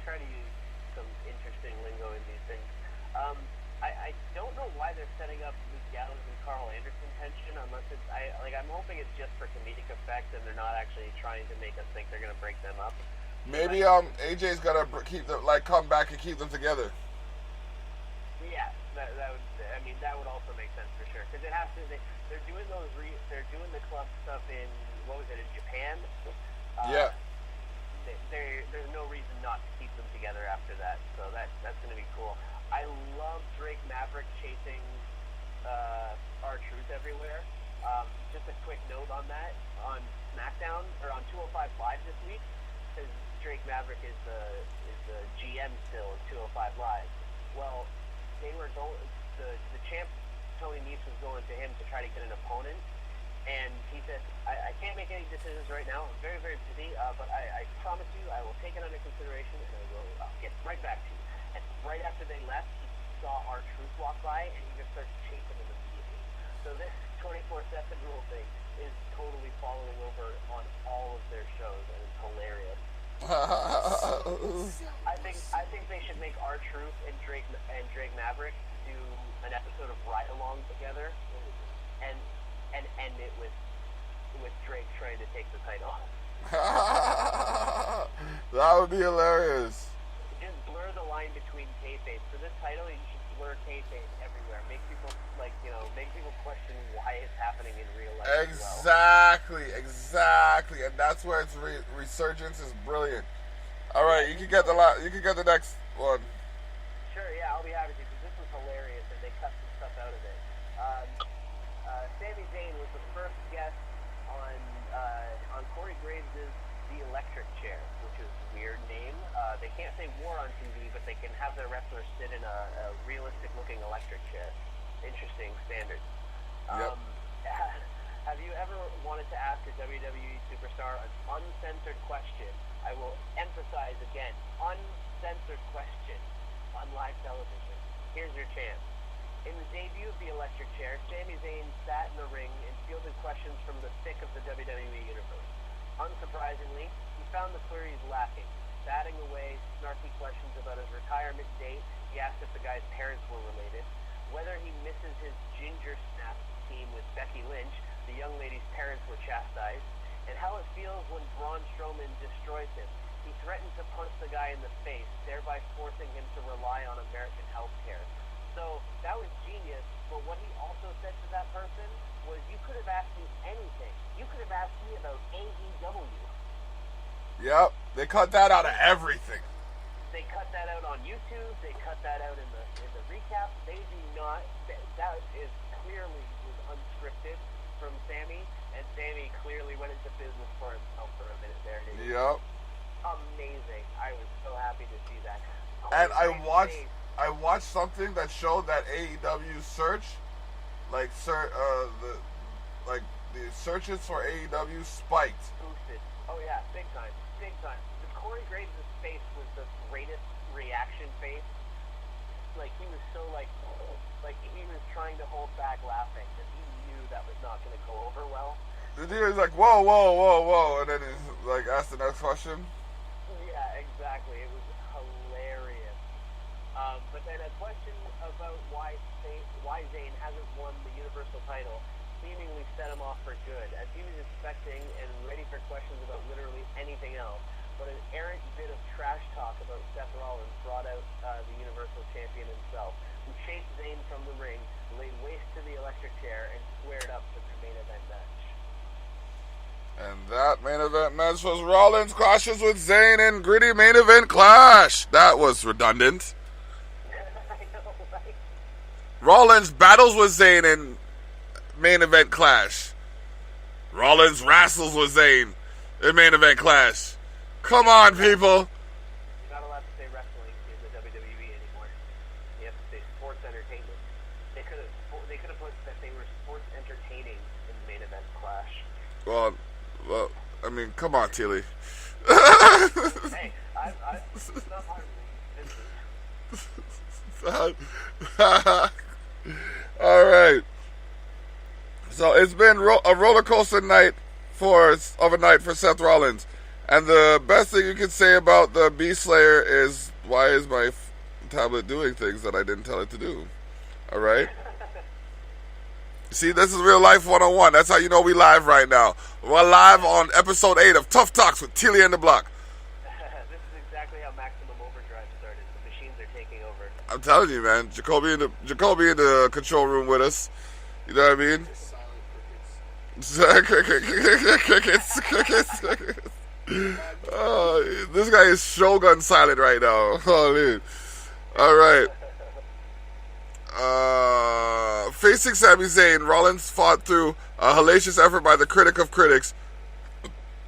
try to use some interesting lingo in these things. I don't know why they're setting up Luke Gallows and Carl Anderson tension, unless it's I'm hoping it's just for comedic effect and they're not actually trying to make us think they're gonna break them up. Maybe AJ's gonna keep them, come back and keep them together. Yeah, that would also make sense for sure, because it has to. They're doing they're doing the club stuff in in Japan. Yeah. There's no reason not to keep them together after that, so that's gonna be cool. I love Drake Maverick chasing R-Truth everywhere. Just a quick note on that, on SmackDown or on 205 Live this week, because Drake Maverick is the GM still of 205 Live. Well, they were the champ Tony Nese was going to him to try to get an opponent, and he said, I can't make any decisions right now. I'm very, very busy, but I promise you I will take it under consideration and I'll get right back to you. And right after they left, he saw R-Truth walk by and he just starts chasing him immediately. So this 24/7 rule thing is totally following over on all of their shows, and it's hilarious. I think they should make R-Truth and Drake Maverick do an episode of Ride Along together, and end it with Drake trying to take the title. That would be hilarious. Just blur the line between kayfabe. For this title, you should blur kayfabe everywhere. Make people question why it's happening in real life. Exactly, and that's where its resurgence is brilliant. All right, you can get the next one. Sure, yeah, I'll be happy to, because this was hilarious and they cut some stuff out of it. Sami Zayn was the first guest on Corey Graves' The Electric Chair, which is a weird name. They can't say war on TV, but they can have their wrestlers sit in a realistic-looking electric chair. Interesting standard. Yep. Have you ever wanted to ask a WWE superstar an uncensored question? I will emphasize again, uncensored question on live television. Here's your chance. In the debut of the electric chair, Sami Zayn sat in the ring and fielded questions from the thick of the WWE universe. Unsurprisingly, he found the queries lacking. Batting away snarky questions about his retirement date, he asked if the guy's parents were related, whether he misses his Ginger Snap team with Becky Lynch, the young lady's parents were chastised, and how it feels when Braun Strowman destroys him. He threatened to punch the guy in the face, thereby forcing him to rely on American health care. So that was genius, but what he also said to that person was, you could have asked me anything. You could have asked me about AEW. Yep, they cut that out of everything. They cut that out on YouTube. They cut that out in the recap. They do not. That is clearly was unscripted from Sami, and Sami clearly went into business for himself for a minute there. Yep. Amazing. I was so happy to see that. And I watched something that showed that AEW search, the searches for AEW spiked. Boosted. Oh yeah, big time. The Corey Graves' face was the greatest reaction face. Like he was so like he was trying to hold back laughing, and he knew that was not going to go over well. The dude was like, whoa, and then he asked the next question. Yeah, exactly. It was hilarious. But then a question about why Zayn hasn't won the Universal title seemingly set him off for good, as he was expecting and ready for questions about literally anything else. But an errant bit of trash talk about Seth Rollins brought out the Universal Champion himself, who chased Zayn from the ring, laid waste to the electric chair, and squared up for the main event match. And that main event match was Rollins clashes with Zayn in gritty main event clash. That was redundant. Rollins battles with Zayn in main event clash. Rollins wrestles with Zayn in main event clash. Come on, people. You're not allowed to say wrestling in the WWE anymore. You have to say sports entertainment. They could have put that they were sports entertaining in the main event clash. Well, I mean, come on, Thili. Hey, it's not hard. All right. So it's been a roller coaster night for Seth Rollins, and the best thing you can say about the Beast Slayer is, why is my tablet doing things that I didn't tell it to do? All right. See, this is real life 101. That's how you know we live right now. We're live on episode 8 of Tough Talks with Thili and Dablock. This is exactly how Maximum Overdrive started. The machines are taking over. I'm telling you, man. Jacoby in the control room with us. You know what I mean? Crickets. Oh, this guy is Shogun silent right now. Oh, dude. All right. Facing Sami Zayn, Rollins fought through a hellacious effort by the critic of critics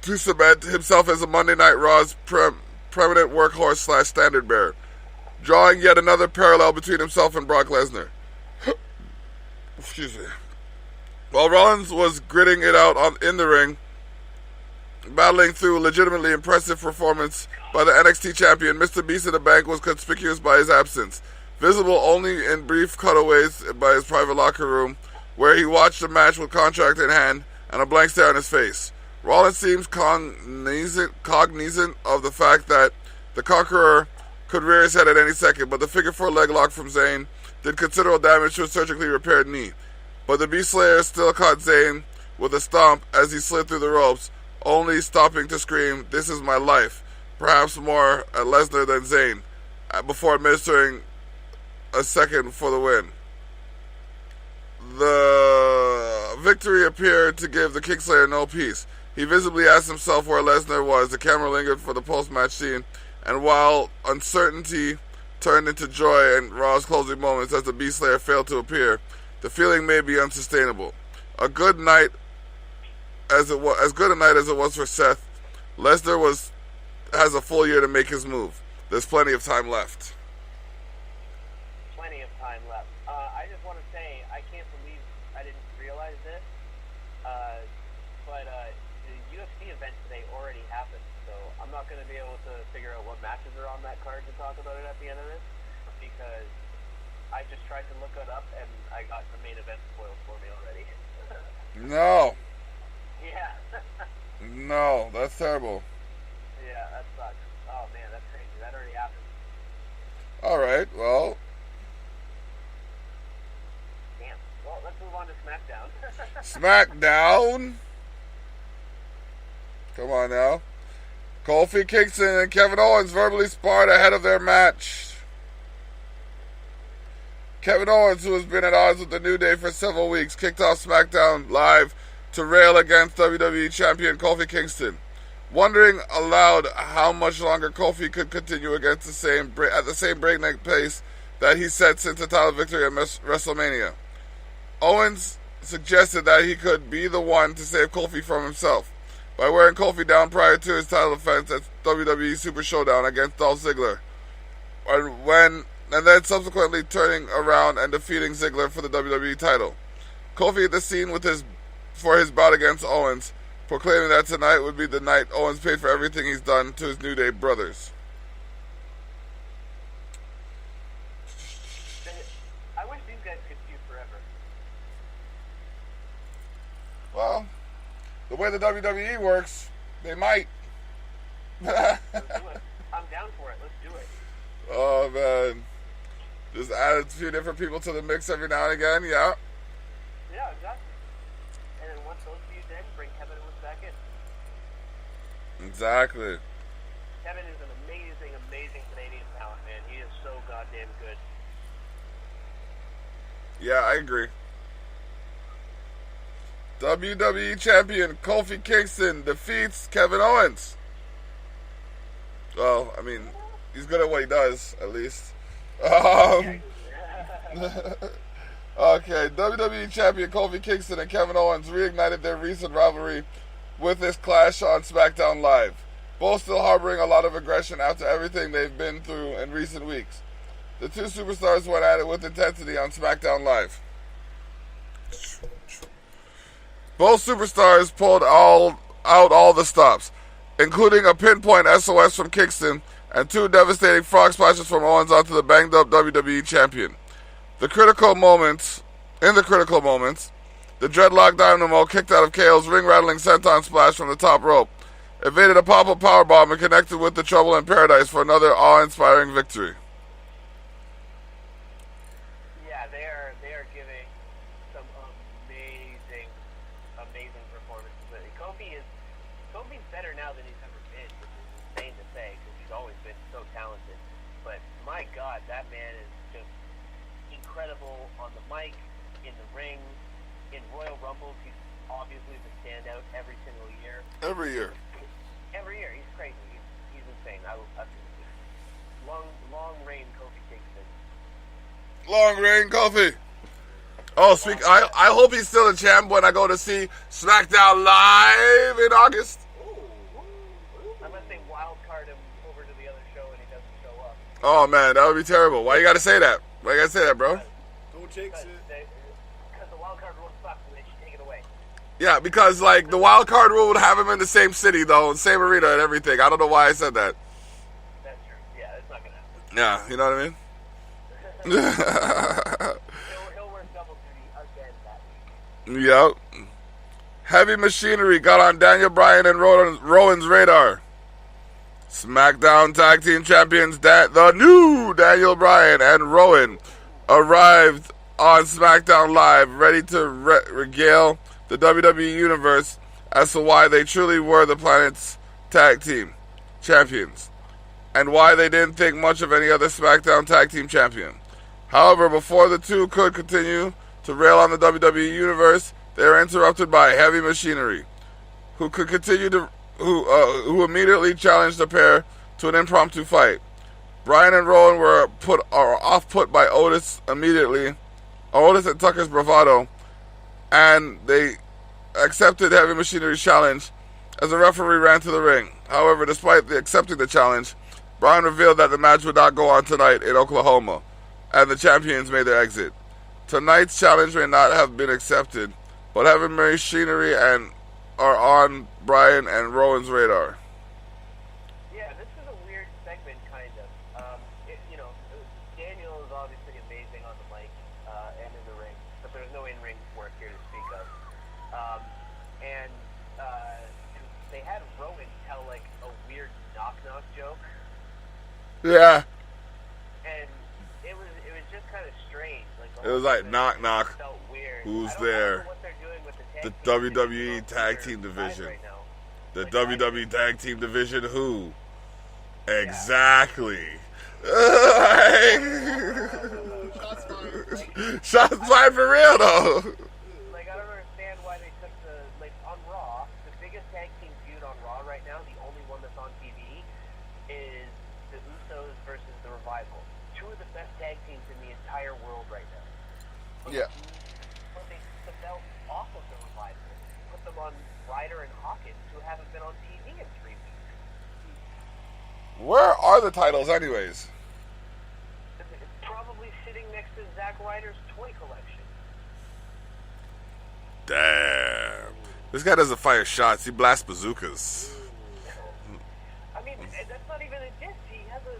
to cement himself as a Monday Night Raw's preeminent workhorse / standard bearer, drawing yet another parallel between himself and Brock Lesnar. Excuse me. While Rollins was gritting it out in the ring, battling through a legitimately impressive performance by the NXT champion, Mr. Beast in the Bank was conspicuous by his absence, visible only in brief cutaways by his private locker room, where he watched the match with contract in hand and a blank stare on his face. Rollins seems cognizant of the fact that the Conqueror could rear his head at any second, but the figure 4 leg lock from Zayn did considerable damage to a surgically repaired knee. But the Beast Slayer still caught Zayn with a stomp as he slid through the ropes, only stopping to scream, "This is my life," perhaps more at Lesnar than Zayn, before administering a second for the win. The victory appeared to give the Kingslayer no peace. He visibly asked himself where Lesnar was. The camera lingered for the post-match scene, and while uncertainty turned into joy in Raw's closing moments as the Beast Slayer failed to appear, the feeling may be unsustainable. As good a night as it was for Seth, Lesnar has a full year to make his move. There's plenty of time left. Plenty of time left. I just want to say, I can't believe I didn't realize this, but the UFC event today already happened, so I'm not going to be able to figure out what matches are on that card to talk about it at the end of this, because I just tried to look it up and I got the main event spoiled for me already. No. Yeah. No, that's terrible. Yeah, that sucks. Oh man, that's crazy. That already happened. All right, well. Damn. Well, let's move on to SmackDown. SmackDown. Come on now. Kofi Kingston and Kevin Owens verbally sparred ahead of their match. Kevin Owens, who has been at odds with the New Day for several weeks, kicked off SmackDown Live to rail against WWE Champion Kofi Kingston, wondering aloud how much longer Kofi could continue against at the same breakneck pace that he set since the title victory at WrestleMania. Owens suggested that he could be the one to save Kofi from himself by wearing Kofi down prior to his title defense at WWE Super Showdown against Dolph Ziggler, and then subsequently turning around and defeating Ziggler for the WWE title. Kofi hit the scene for his bout against Owens, proclaiming that tonight would be the night Owens paid for everything he's done to his New Day brothers. I wish these guys could feud forever. Well, the way the WWE works, they might. Let's do it. I'm down for it. Let's do it. Oh, man. Just add a few different people to the mix every now and again, yeah. Yeah, exactly. And then once those feuds end, bring Kevin Owens back in. Exactly. Kevin is an amazing, amazing Canadian talent, man. He is so goddamn good. Yeah, I agree. WWE Champion Kofi Kingston defeats Kevin Owens. Well, I mean, he's good at what he does, at least. Okay, WWE Champion Kofi Kingston and Kevin Owens reignited their recent rivalry with this clash on SmackDown Live. Both still harboring a lot of aggression after everything they've been through in recent weeks. The two superstars went at it with intensity on SmackDown Live. Both superstars pulled out all the stops, including a pinpoint SOS from Kingston and two devastating frog splashes from Owens onto the banged up WWE Champion. In the critical moments, the Dreadlock Dynamo kicked out of KO's ring-rattling senton splash from the top rope, evaded a pop-up powerbomb, and connected with the Trouble in Paradise for another awe-inspiring victory. Yeah, they are giving some amazing performances. Kofi's better now than he's ever been, which is insane to say because he's always been so talented. But my God, that man is just incredible on the mic, in the ring, in Royal Rumbles. He's obviously the standout every single year. Every year, he's crazy. He's insane. Long reign, Kofi Kingston. long reign Kofi. Oh, I hope he's still a champ when I go to see SmackDown Live in August. I'm gonna say wild card him over to the other show and he doesn't show up. Oh man, that would be terrible. Why you gotta say that? Why you gotta say that, bro? Don't jinx it. Because the wild card rule sucks and they should take it away. Yeah, because like the wild card rule would have him in the same city though, same arena and everything. I don't know why I said that. That's true. Yeah, it's not gonna happen. Yeah, you know what I mean? He'll work double duty again that week. Yep. Heavy Machinery got on Daniel Bryan and Rowan's radar. SmackDown Tag Team Champions, the new Daniel Bryan and Rowan, arrived on SmackDown Live, ready to regale the WWE Universe as to why they truly were the planet's tag team champions, and why they didn't think much of any other SmackDown Tag Team Champion. However, before the two could continue to rail on the WWE Universe, they were interrupted by Heavy Machinery, who immediately challenged the pair to an impromptu fight. Bryan and Rowan were off-put by Otis immediately, Otis and Tucker's bravado, and they accepted Heavy Machinery's challenge as the referee ran to the ring. However, despite accepting the challenge, Bryan revealed that the match would not go on tonight in Oklahoma, and the champions made their exit. Tonight's challenge may not have been accepted, but Heavy Machinery are on Bryan and Rowan's radar. Yeah, this is a weird segment, kind of. Daniel is obviously amazing on the mic and in the ring, but there's no in-ring work here to speak of. And they had Rowan tell like a weird knock-knock joke. Yeah. And it was just kind of strange. Like It was like knock knock. Felt weird. Who's I don't there? know what they're doing with The the WWE Tag Team Division. right now. The WWE Tag Team Division who? Exactly. Shots fired for real though. Like, I don't understand why they took on Raw, the biggest tag team feud on Raw right now, the only one that's on TV, is the Usos versus the Revival. Two of the best tag teams in the entire world right now. Yeah. But they took the belt off of the Revival, put them on Ryder and Hawkins, who haven't been on TV in 3 weeks. Where are the titles anyways? It's probably sitting next to Zack Ryder's toy collection. Damn. This guy doesn't fire shots, he blasts bazookas. I mean, that's not even a diss. He has a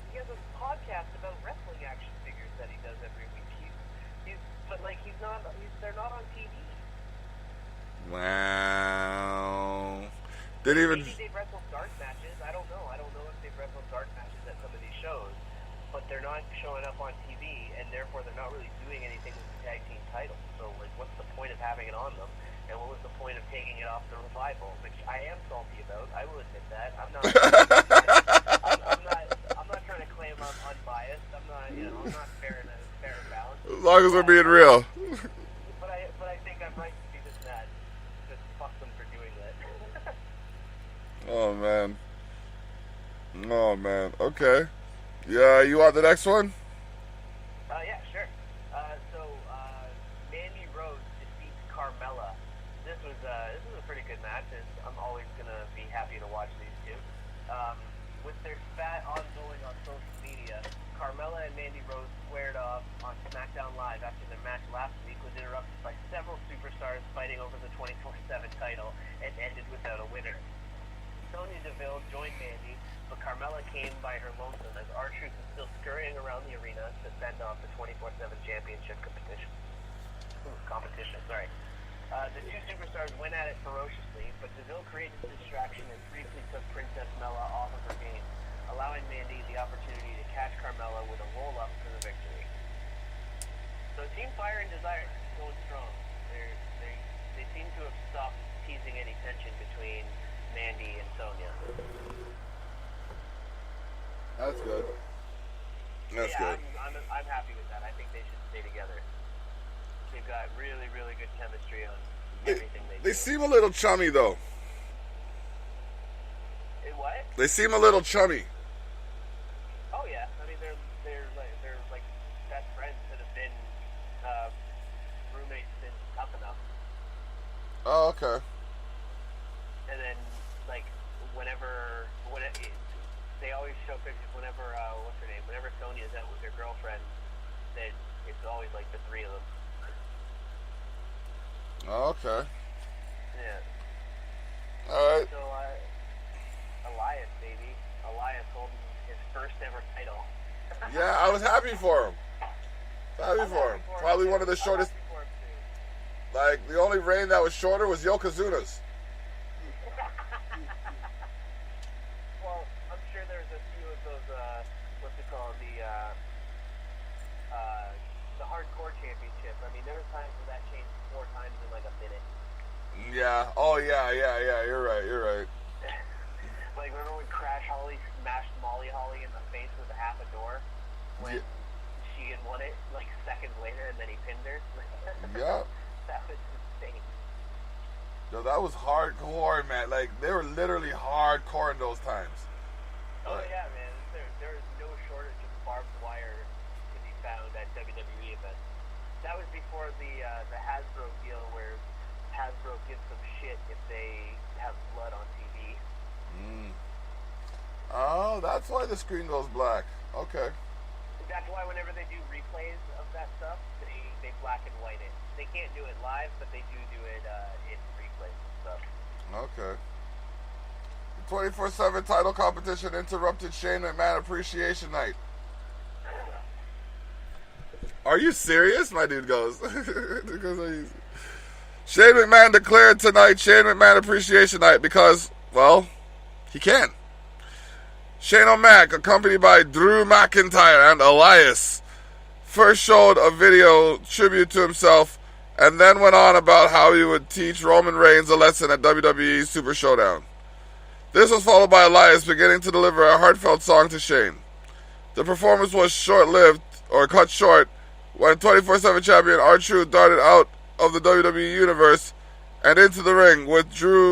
podcast about wrestling action figures that he does every week. They're not on TV. Wow. Didn't even. Maybe they've wrestled dark matches. I don't know. I don't know if they've wrestled dark matches at some of these shows, but they're not showing up on TV, and therefore they're not really doing anything with the tag team title. So, what's the point of having it on them? And what was the point of taking it off the Revival, which I am salty about. I will admit that. I'm not trying to claim I'm unbiased. I'm not fair and balanced. As long as we're being real. But I think I'm right to be this mad. Just fuck them for doing that. Oh man. Okay. Yeah, you want the next one? Yeah, sure. So good match, and I'm always gonna be happy to watch these two. With their spat ongoing on social media, Carmella and Mandy Rose squared off on SmackDown Live after their match last week was interrupted by several superstars fighting over the 24/7 title and ended without a winner. Sonya Deville joined Mandy, but Carmella came by her lonesome as R-Truth is still scurrying around the arena to fend off the 24/7 championship competition. The two superstars went at it ferociously, but Deville created a distraction and briefly took Princess Mella off of her game, allowing Mandy the opportunity to catch Carmella with a roll-up for the victory. So Team Fire and Desire is going strong. They seem to have stopped teasing any tension between Mandy and Sonya. That's good. That's good. I'm happy with that. I think they should stay together. They've got really, really good chemistry on everything they do. They seem a little chummy, though. What? They seem a little chummy. Oh yeah, I mean they're like best friends that have been roommates since Tough Enough. Oh, okay. And then like they always show pictures whenever what's her name? Whenever Sonya's out with her girlfriend, then it's always like the three of them. Oh, okay. Yeah. All right. So Elias, baby. Elias holding his first ever title. Yeah, I was happy for him. Probably one of the shortest. Like, the only reign that was shorter was Yokozuna's. Well, I'm sure there's a few of those, what's it called, the hardcore championship. I mean, there were times where that changed 4 times in like a minute. Yeah. Oh, yeah. You're right. Like, remember when Crash Holly smashed Molly Holly in the face with half a door when she had won it, like, seconds later, and then he pinned her? Yeah. That was insane. Yo, that was hardcore, man. Like, they were literally hardcore in those times. Oh, yeah, man. There is no shortage of barbed wire to be found at WWE events. That was before the Hasbro deal where Hasbro gives them shit if they have blood on TV. Oh, that's why the screen goes black. Okay. That's why whenever they do replays of that stuff, they black and white it. They can't do it live, but they do it in replays and stuff. Okay. The 24/7 title competition interrupted Shane McMahon Appreciation Night. Are you serious? My dude goes. Shane McMahon declared tonight Shane McMahon Appreciation Night because, well, he can. Shane O'Mac, accompanied by Drew McIntyre and Elias, first showed a video tribute to himself and then went on about how he would teach Roman Reigns a lesson at WWE Super Showdown. This was followed by Elias beginning to deliver a heartfelt song to Shane. The performance was short-lived, or cut short, when 24/7 champion R-Truth darted out of the WWE Universe and into the ring with Drake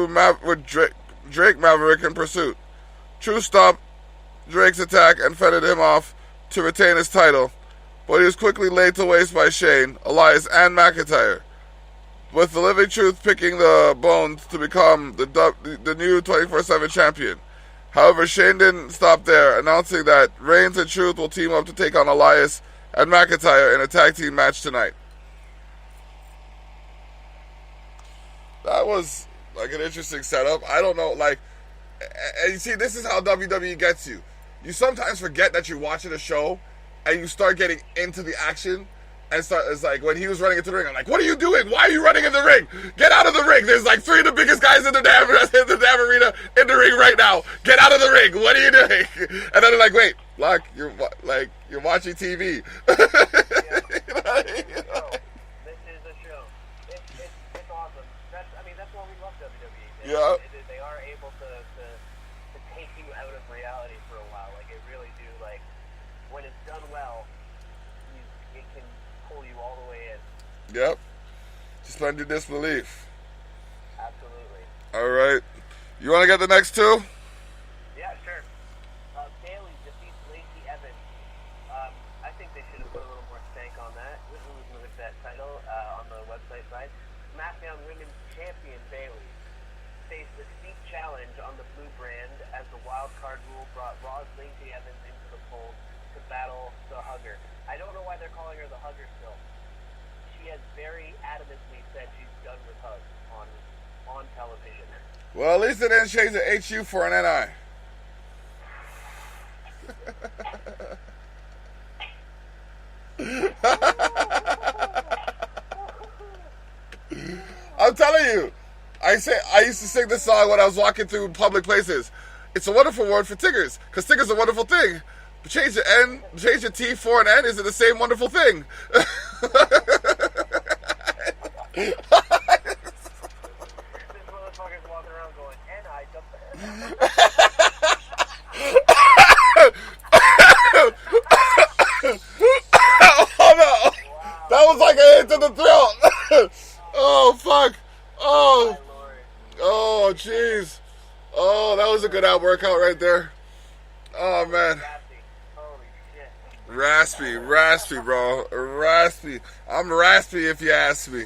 Maverick in pursuit. Truth stopped Drake's attack and fended him off to retain his title, but he was quickly laid to waste by Shane, Elias, and McIntyre, with the Living Truth picking the bones to become the new 24/7 champion. However, Shane didn't stop there, announcing that Reigns and Truth will team up to take on Elias and McIntyre in a tag team match tonight. That was like an interesting setup. I don't know, like, and you see, this is how WWE gets you. You sometimes forget that you're watching a show, and you start getting into the action, and it's like when he was running into the ring, I'm like, what are you doing? Why are you running in the ring? Get out of the ring. There's like 3 of the biggest guys in the damn arena in the ring right now. Get out of the ring. What are you doing? And then they're like, wait, Locke, you're watching TV. Yeah. This is a show. It's awesome. That's why we love WWE. Yeah. They are able to take you out of reality for a while. Like, it really do. Like, when it's done well, it can pull you all the way in. Yep. Suspend your disbelief. Absolutely. All right. You want to get the next 2? Yeah, sure. Bailey defeats Lacey Evans. I think they should have put a little more stank on that. Who's with that title on the website side? SmackDown Women's Champion Bailey wild card rule brought Raw's Lacey Evans into the fold to battle the Hugger. I don't know why they're calling her the Hugger still. She has very adamantly said she's done with hugs on television. Well, at least they didn't change the HU for an NI. I'm telling you, I used to sing this song when I was walking through public places. It's a wonderful word for Tiggers, because Tigger's a wonderful thing. But change the T for an N, is it the same wonderful thing? This motherfucker's walking around going, and I Oh no! That was like a hit to the throat. Oh fuck! Oh jeez! Oh, that was a good out workout right there. Oh man. Holy shit. Raspy, bro. Raspy. I'm raspy if you ask me.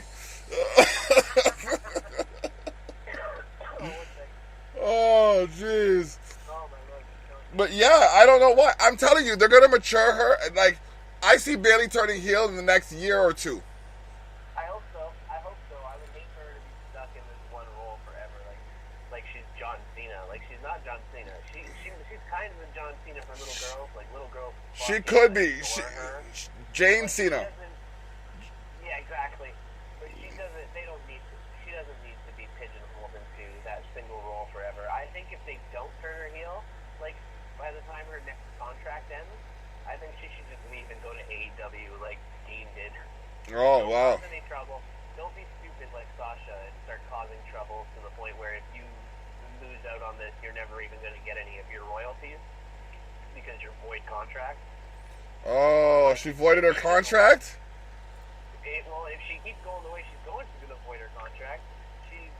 Oh, jeez. But yeah, I don't know what. I'm telling you, they're going to mature her. Like, I see Bayley turning heel in the next year or two. I hope so. I would hate for her to be stuck in this one role forever. Like she's John Cena. Like, she's not John Cena. She's kind of a John Cena for little girls. Like, little girls. She could be. Jane Cena. Yeah, exactly. But she doesn't need to be pigeonholed into that single role forever. I think if they don't turn her heel, like, by the time her next contract ends, I think she should just leave and go to AEW like Dean did. Oh, wow. Don't cause any trouble. Don't be stupid like Sasha and start causing trouble to the point where if you lose out on this, you're never even going to get any of your royalties because you're void contract. Oh, she voided her contract? Well, if she keeps going the way she's going, she's going to void her contract. She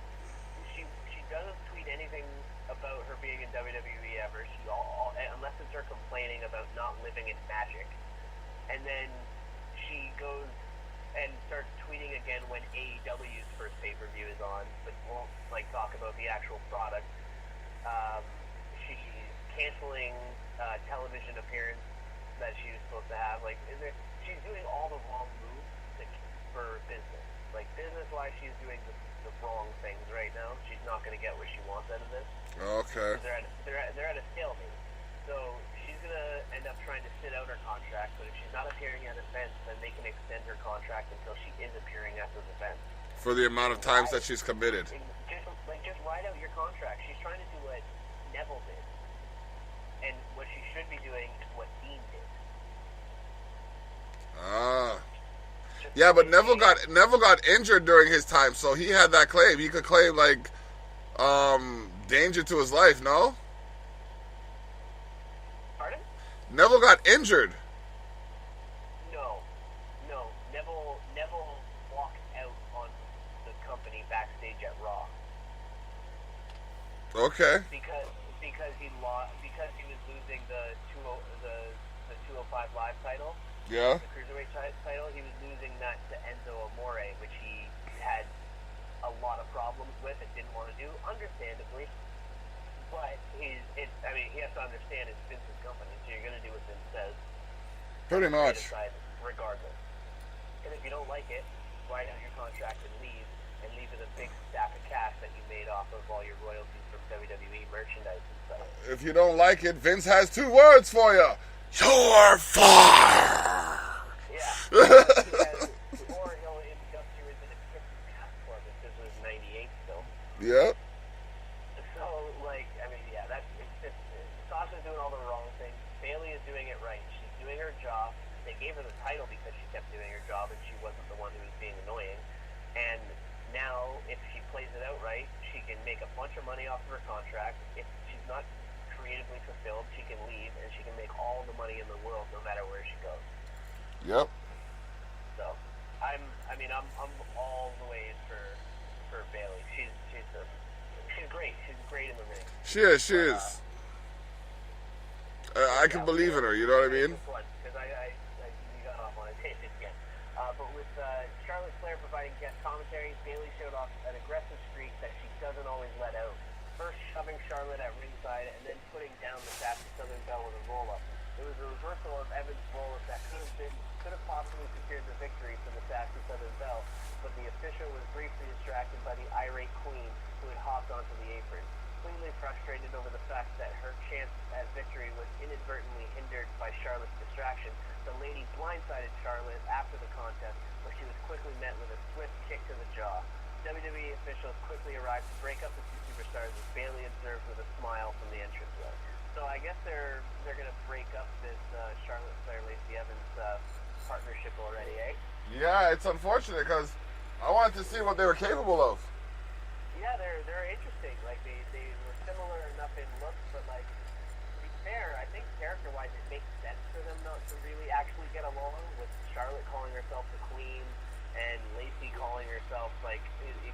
doesn't tweet anything about her being in WWE ever. Unless it's her complaining about not living in magic. And then she goes and starts tweeting again when AEW's first pay-per-view is on, but won't talk about the actual product. She's canceling television appearance that she was supposed to have. She's doing all the wrong moves for business. Business-wise, she's doing the wrong things right now. She's not going to get what she wants out of this. Okay. They're at a stalemate. So she's going to end up trying to sit out her contract, but if she's not appearing at events, then they can extend her contract until she is appearing at those events. For the amount of times that she's committed. Just ride out your contract. She's trying to do what Neville did. And what she should be doing is what Dean did. Yeah, but Neville got injured during his time, so he had that claim. He could claim danger to his life, no? Pardon? Neville got injured. No. Neville walked out on the company backstage at Raw. Okay. Because he lost, because he was losing the 205 Live title. Yeah. The Cruiserweight title, he was losing that to Enzo Amore, which he had a lot of problems with and didn't want to do, understandably. But he has to understand it's Vince's company, so you're going to do what Vince says. Pretty much. Regardless. And if you don't like it, write out your contract and leave with a big stack of cash that you made off of all your royalties from WWE merchandise and stuff. If you don't like it, Vince has 2 words for you. You're fired. Yeah. Or he'll induct you into the Christmas Task Club if this was 98 still. Yep. So, Sasha's doing all the wrong things. Bayley is doing it right. She's doing her job. They gave her the title because she kept doing her job and she wasn't the one who was being annoying. And now, if she plays it out right, she can make a bunch of money off of her contract. If she's not creatively fulfilled, she can leave and she can make all the money in the world no matter where she goes. Yep. So, I'm all the way in for Bayley. She's great. She's great in the ring. She is. I can believe in her, you know what I mean? Because you got off on a tangent again. But with Charlotte Flair providing guest commentary, Bayley showed off an aggressive streak that she doesn't always let out. First shoving Charlotte at ringside and then putting down the Sassy Southern Belle with a roll-up. It was a reversal of Evans' roll-up that could have possibly secured the victory for the Sassy Southern Belle, but the official was briefly distracted by the irate Queen, who had hopped onto the apron. Cleanly frustrated over the fact that her chance at victory was inadvertently hindered by Charlotte's distraction, the lady blindsided Charlotte after the contest, where she was quickly met with a swift kick to the jaw. WWE officials quickly arrived to break up the two superstars, as Bayley observed with a smile from the entranceway. So I guess they're going to break up this Charlotte-Lacey Evans partnership already, eh? Yeah, it's unfortunate because I wanted to see what they were capable of. Yeah, they're interesting. Like they were similar enough in looks, but like to be fair, I think character-wise it makes sense for them not to really actually get along. With Charlotte calling herself the Queen and Lacey calling herself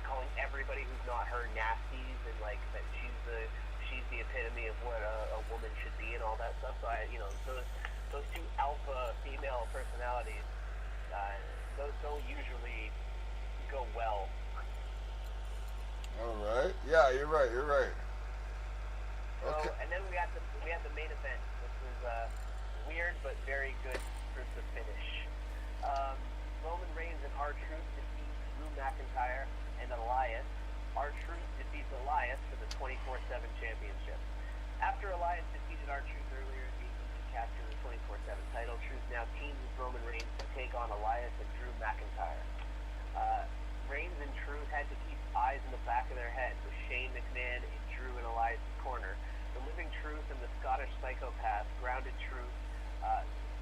calling everybody who's not her nasties, and like that she's the epitome of what a woman should be and all that stuff. So those two alpha female personalities, those don't usually go well. All right. Yeah, you're right. So, Okay. and then we had the main event, which was weird but very good for the finish. Roman Reigns and R-Truth defeat Drew McIntyre and Elias. R-Truth defeats Elias for the 24/7 championship. After Elias defeated R-Truth earlier in the evening to capture the 24/7 title, Truth now teams with Roman Reigns to take on Elias and Drew McIntyre. Reigns and Truth had to keep eyes in the back of their heads with Shane McMahon in Drew and Elias' corner. The Living Truth and the Scottish Psychopath grounded Truth.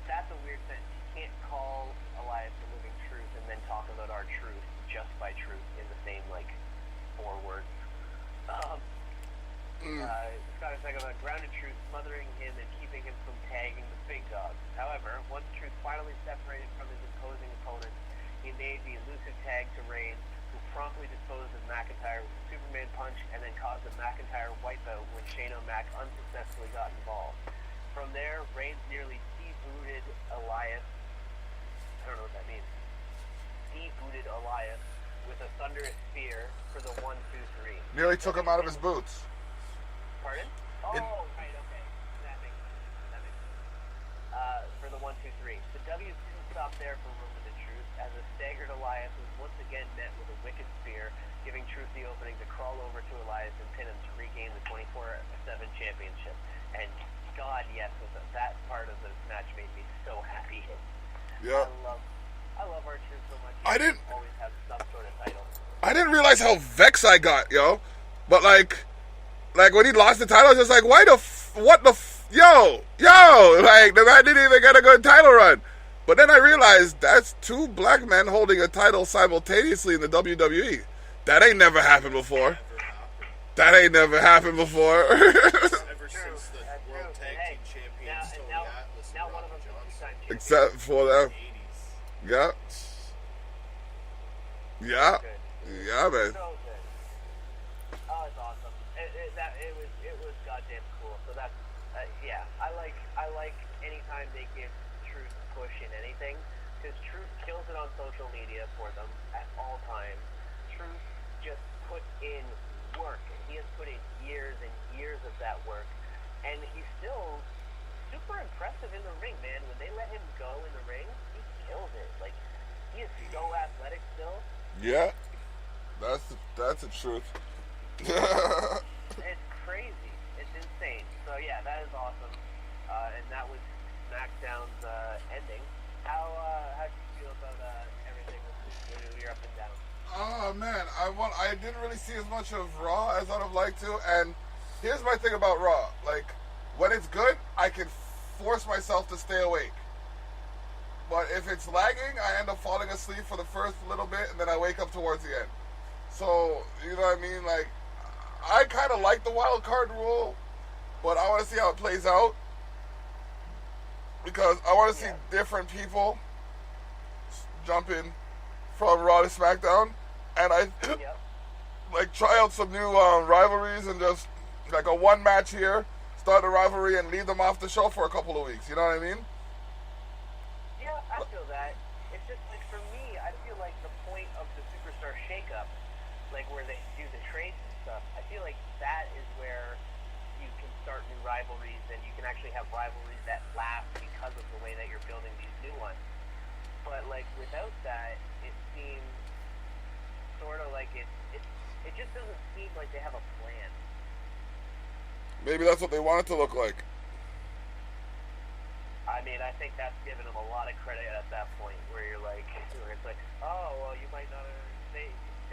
That's a weird sentence. You can't call Elias the Living Truth and then talk about our truth just by truth in the same, 4 words. Scottish Psychopath grounded Truth, smothering him and keeping him from tagging the big dog. However, once Truth finally separated from his opposing opponent, he made the elusive tag to Reigns, who promptly disposed of McIntyre with a Superman punch and then caused a McIntyre wipeout when Shane O'Mac unsuccessfully got involved. From there, Reigns nearly debooted Elias. I don't know what that means. Debooted Elias with a thunderous spear for the 1-2-3. Nearly took him out of his boots. Pardon? Oh, right, okay. That makes sense. For the 1-2-3. The W didn't stop there for Roman and Truth, as a staggered Elias was once again met with a wicked spear, giving Truth the opening to crawl over to Elias and pin him to regain the 24/7 championship. And God, yes, that part of the match made me so happy. Yeah. I love our Truth so much. I didn't always have some sort of title. I didn't realize how vexed I got, yo. But like when he lost the title, I was just like, yo, like the man didn't even get a good title run. But then I realized that's 2 black men holding a title simultaneously in the WWE. That ain't never happened before. Ever since the World Tag Team Champions Tony Atlas and one of Rocky them Johnson. Except for them. 80s. Yeah. Yeah. Good. Yeah, man. So good. Oh, it's awesome. It was goddamn cool. So that's I like anytime they give Truth push in anything, because Truth kills it on social media for them at all times. Truth just puts in work, and he has put in years and years of that work, and he's still super impressive in the ring, man. When they let him go in the ring, he kills it. Like, he is so athletic still. Yeah. That's the truth. It's crazy. It's insane. So yeah, that is awesome. And that was SmackDown's ending. How do you feel about everything with your up and down? Oh man, I didn't really see as much of Raw as I'd have liked to, and here's my thing about Raw. Like, when it's good, I can force myself to stay awake. But if it's lagging, I end up falling asleep for the first little bit, and then I wake up towards the end. So, you know what I mean? Like, I kind of like the wild card rule, but I want to see how it plays out. Because I want to see different people jump in from Raw to SmackDown. And I try out some new rivalries and just like a one match here, start a rivalry and leave them off the show for a couple of weeks. You know what I mean? Yeah, I feel that. It's just like, for me, I feel like the point of the Superstar shakeup, like where they do the trades and stuff, I feel like that is where you can start new rivalries, and you can actually have rivalries that last because of the way that you're building these new ones. But like without that, it seems sort of like it just doesn't seem like they have a plan. Maybe that's what they want it to look like. I mean, I think that's giving them a lot of credit at that point, where you're like, where it's like, oh, well, you might not.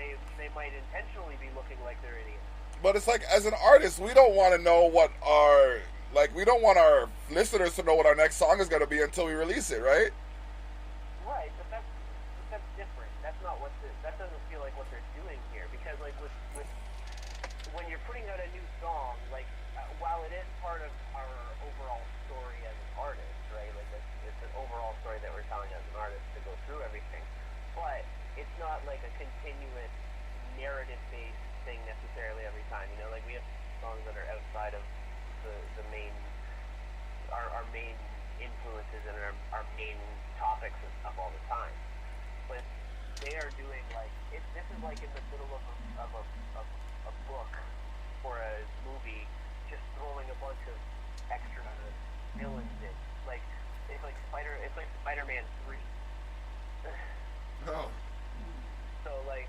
They might intentionally be looking like they're idiots. But it's like, as an artist, we don't want to know what our, like, we don't want our listeners to know what our next song is going to be until we release it, right? Right, but that's different. That's not what that doesn't feel like what they're doing here, because like with when you're putting out a new song, like while it is part of our overall story as an artist, right? Like it's an overall story that we're telling as an artist to go through everything, but it's not like a continuous narrative-based thing necessarily every time. You know, like we have songs that are outside of the main our main influences and our main topics and stuff all the time. But they are doing like this is like in the middle of a book or a movie, just throwing a bunch of extra villains in. Like it's like Spider-Man 3. No. So like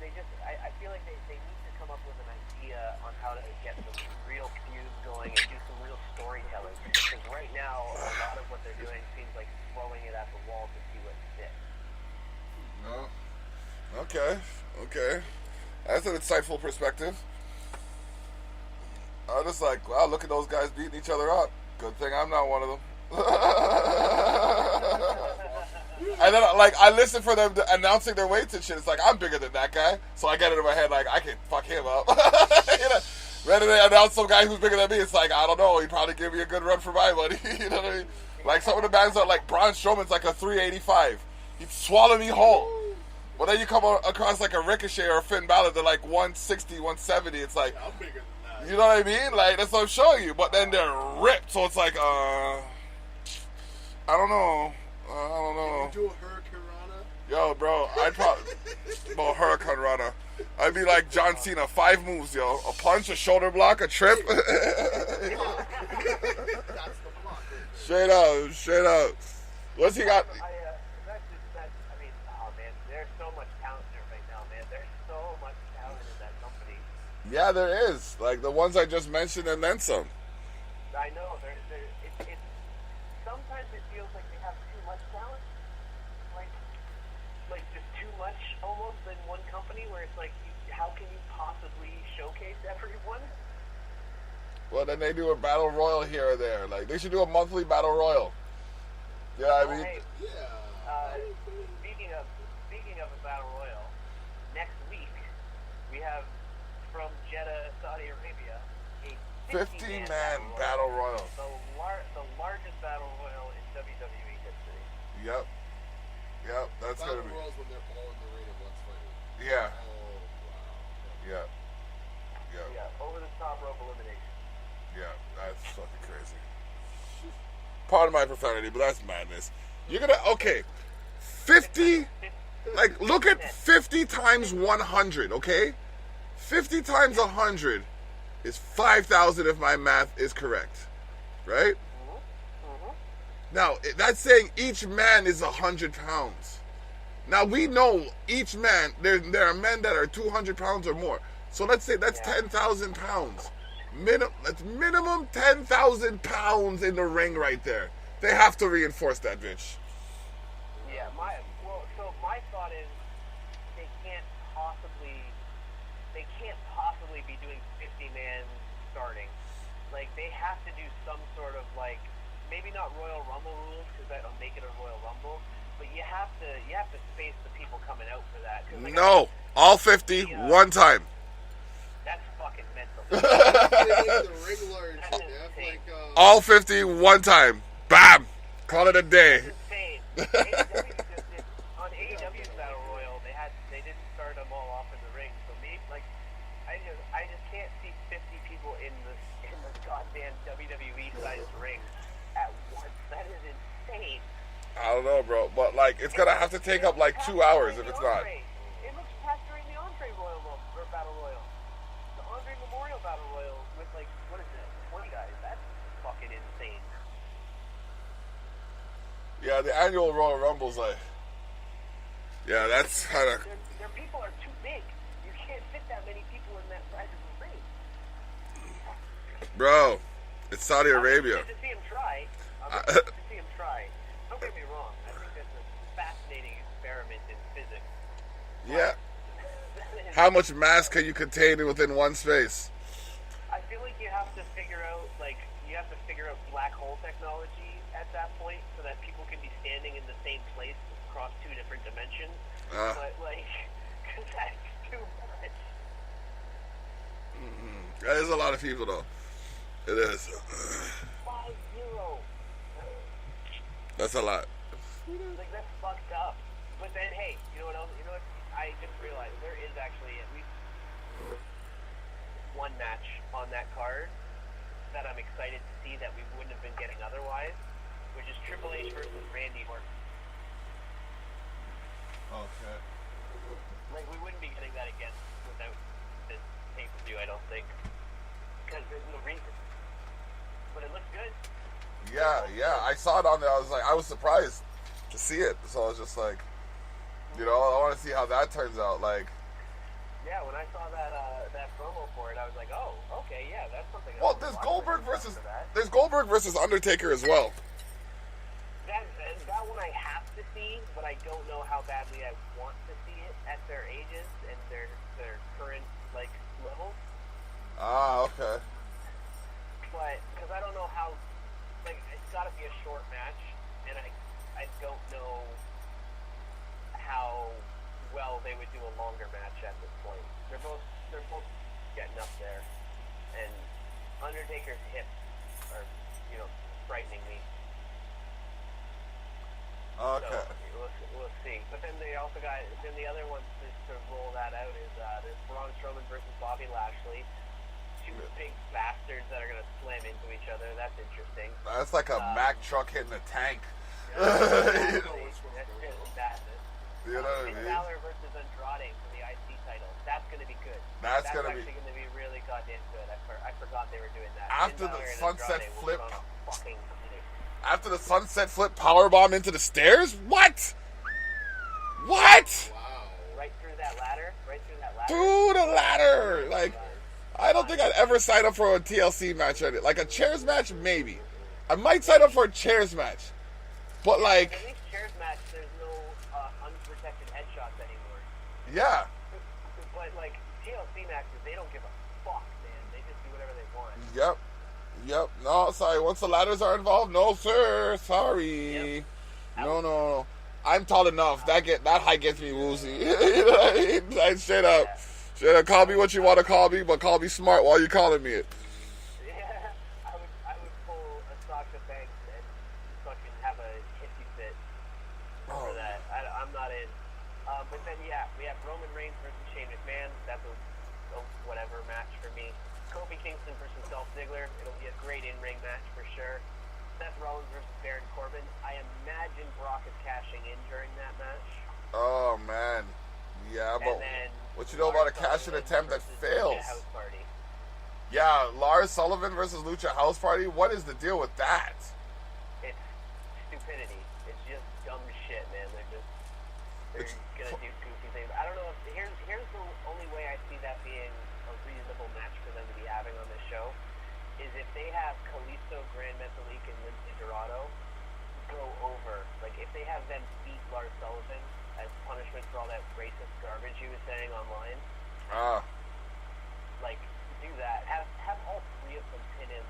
they just I feel like they need to come up with an idea on how to get some real feuds going and do some real storytelling. Because right now a lot of what they're doing seems like throwing it at the wall to see what sticks. No. Okay. That's an insightful perspective. I'm just like, wow, look at those guys beating each other up. Good thing I'm not one of them. And then, like, I listen for them announcing their weights and shit. It's like, I'm bigger than that guy. So I get it in my head, like, I can fuck him up. You know? Rather than announce some guy who's bigger than me, it's like, I don't know. He'd probably give me a good run for my money. You know what I mean? Like, some of the bands are like, Braun Strowman's like a 385. He'd swallow me whole. But then you come across like a Ricochet or a Finn Balor, they're like 160, 170. It's like, I'm bigger than that. you know what I mean? Like, that's what I'm showing you. But then they're ripped. So it's like, I don't know. Can you do a Hurricane Rana? Yo, bro, I'd probably... well, Hurricane Rana. I'd be like John Cena, 5 moves, yo. A punch, a shoulder block, a trip. That's the block. Straight up. What's he got? I mean, oh man, there's so much talent there right now, man. There's so much talent in that company. Yeah, there is. Like, the ones I just mentioned and then some. I know. It's sometimes it feels like they have too much talent. Like just too much almost in one company, where it's like, how can you possibly showcase everyone? Well, then they do a battle royal here or there. Like, they should do a monthly battle royal. Yeah, I mean... Hey, Yeah. speaking of a battle royal, next week we have from Jeddah, Saudi Arabia, a 50-man battle royal. The largest battle royal in WWE history. Yep, that's Battle gonna be... Royals when they're all in the ring and one's fighting. Yeah, Oh, wow. Yeah, over the top rope elimination. Yeah, that's fucking crazy. Pardon my profanity, but that's madness. You're gonna... Okay, 50... Like, look at 50 times 100, okay? 50 times 100 is 5,000 if my math is correct. Right? Now, that's saying each man is 100 pounds. Now, we know each man, there are men that are 200 pounds or more. So let's say that's 10,000 pounds. That's minimum 10,000 pounds in the ring right there. They have to reinforce that bitch. Yeah, so my thought is they can't possibly be doing 50-man starting. Like, they have to do some sort of, like, maybe not Royal Rumble rules, because that'll make it a Royal Rumble, but you have to space the people coming out for that. Like, No, all 50, one time. That's fucking mental. The ring large. That's They have insane. like All 50, one time. Bam! Call it a day. Insane. On AEW's Battle Royal, they didn't start them all off in the ring. So me, like, I just can't see 50 people in the goddamn WWE sized ring at once. That is insane. I don't know, bro. But, like, it's going to have to take up, like, 2 hours if it's not. It looks past during the Andre Royal or Battle Royal. The Andre Memorial Yeah, the annual Royal Rumble's like, yeah, that's kind of. Their people are too big. You can't fit that many people in that size of a ring. Bro, it's Saudi Arabia. To see him try. To see him try. Don't get me wrong. I think that's a fascinating experiment in physics. Yeah. How much mass can you contain within one space? I feel like you have to figure out, black hole technology at that point so that people can be standing in the same place across two different dimensions. But, because that's too much. That is a lot of people, though. It is. 5-0. That's a lot. Like, that's fucked up. But then, hey, you know what else? You know what? I just realized there is actually at least one match on that card that I'm excited to see that we wouldn't have been getting otherwise, which is Triple H versus Randy Orton. Okay. Like, we wouldn't be getting that again without this pay-per-view, I don't think. Because there's no reason. But it looks good. Yeah. I saw it on there. I was surprised to see it. So I was just like, I want to see how that turns out. Like, yeah, when I saw that promo for it, I was like, oh, okay, yeah, that's something. Well, there's Goldberg versus Undertaker as well. That one I have to see, but I don't know how badly I want to see it at their ages and their current levels. Okay. But because I don't know how, it's got to be a short match, and I don't know how well they would do a longer match at this point. They're both getting up there, and Undertaker's hips are frightening me. Okay. So we'll see. But then they also got the other one to roll that out is there's Braun Strowman versus Bobby Lashley. Two big bastards that are gonna slam into each other. That's interesting. That's like a Mack truck hitting a tank. That's just madness. You know what I mean? Balor versus Andrade for the IC title. That's going to be good. That's actually going to be really goddamn good. I forgot they were doing that. After the sunset flip. Fucking After the sunset flip powerbomb into the stairs? What? What? Wow. Right through that ladder? Through the ladder. I don't think I'd ever sign up for a TLC match. Like a chairs match, maybe. I might sign up for a chairs match. But At least chairs match, there's no unprotected headshots anymore. Yeah. But TLC matches, they don't give a fuck, man. They just do whatever they want. Yep. No, sorry. Once the ladders are involved, no, sir. Sorry. Yep. No. I'm tall enough. That height gets me woozy. You know what I mean? Like, straight up. Call me what you want to call me, but call me smart while you're calling me it. Yeah, I would pull a Sasha Banks and fucking have a hissy fit for that. I'm not in. But then, we have Roman Reigns versus Shane McMahon. That's a whatever match for me. Kofi Kingston versus Dolph Ziggler. It'll be a great in-ring match for sure. Seth Rollins versus Baron Corbin. I imagine Brock is cashing in during that match. Oh, man. Yeah, but what you know Lars about a cash-in Sullivan attempt that versus fails? Lucha House Party. Yeah, Lars Sullivan versus Lucha House Party? What is the deal with that? It's stupidity. It's just dumb shit, man. They're gonna do goofy things. I don't know if here's the only way I see that being a reasonable match for them to be having on this show is if they have Kalisto, Grand Metalik, and Lindsay Dorado go over. If they have them beat Lars Sullivan as punishment for all that racist garbage he was saying online. Do that. Have all three of them pin him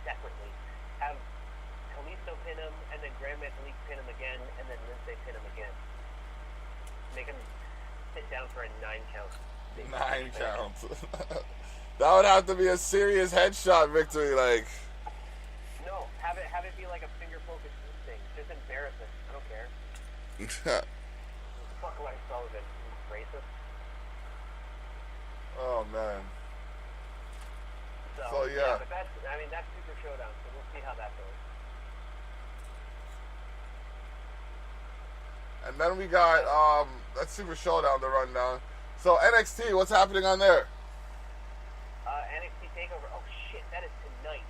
separately. Have Kalisto pin him, and then Grand Metalik pin him again, and then Lindsay pin him again. Make him sit down for a 9 count. 9 counts. That would have to be a serious headshot victory, No, have it be like a finger focus thing. Just embarrass him. I don't care. Fuck Lars Sullivan. He's racist. Oh, man. So yeah. But that's Super Showdown, so we'll see how that goes. And then we got that's Super Showdown, the rundown. So NXT, what's happening on there? NXT TakeOver. Oh shit, that is tonight.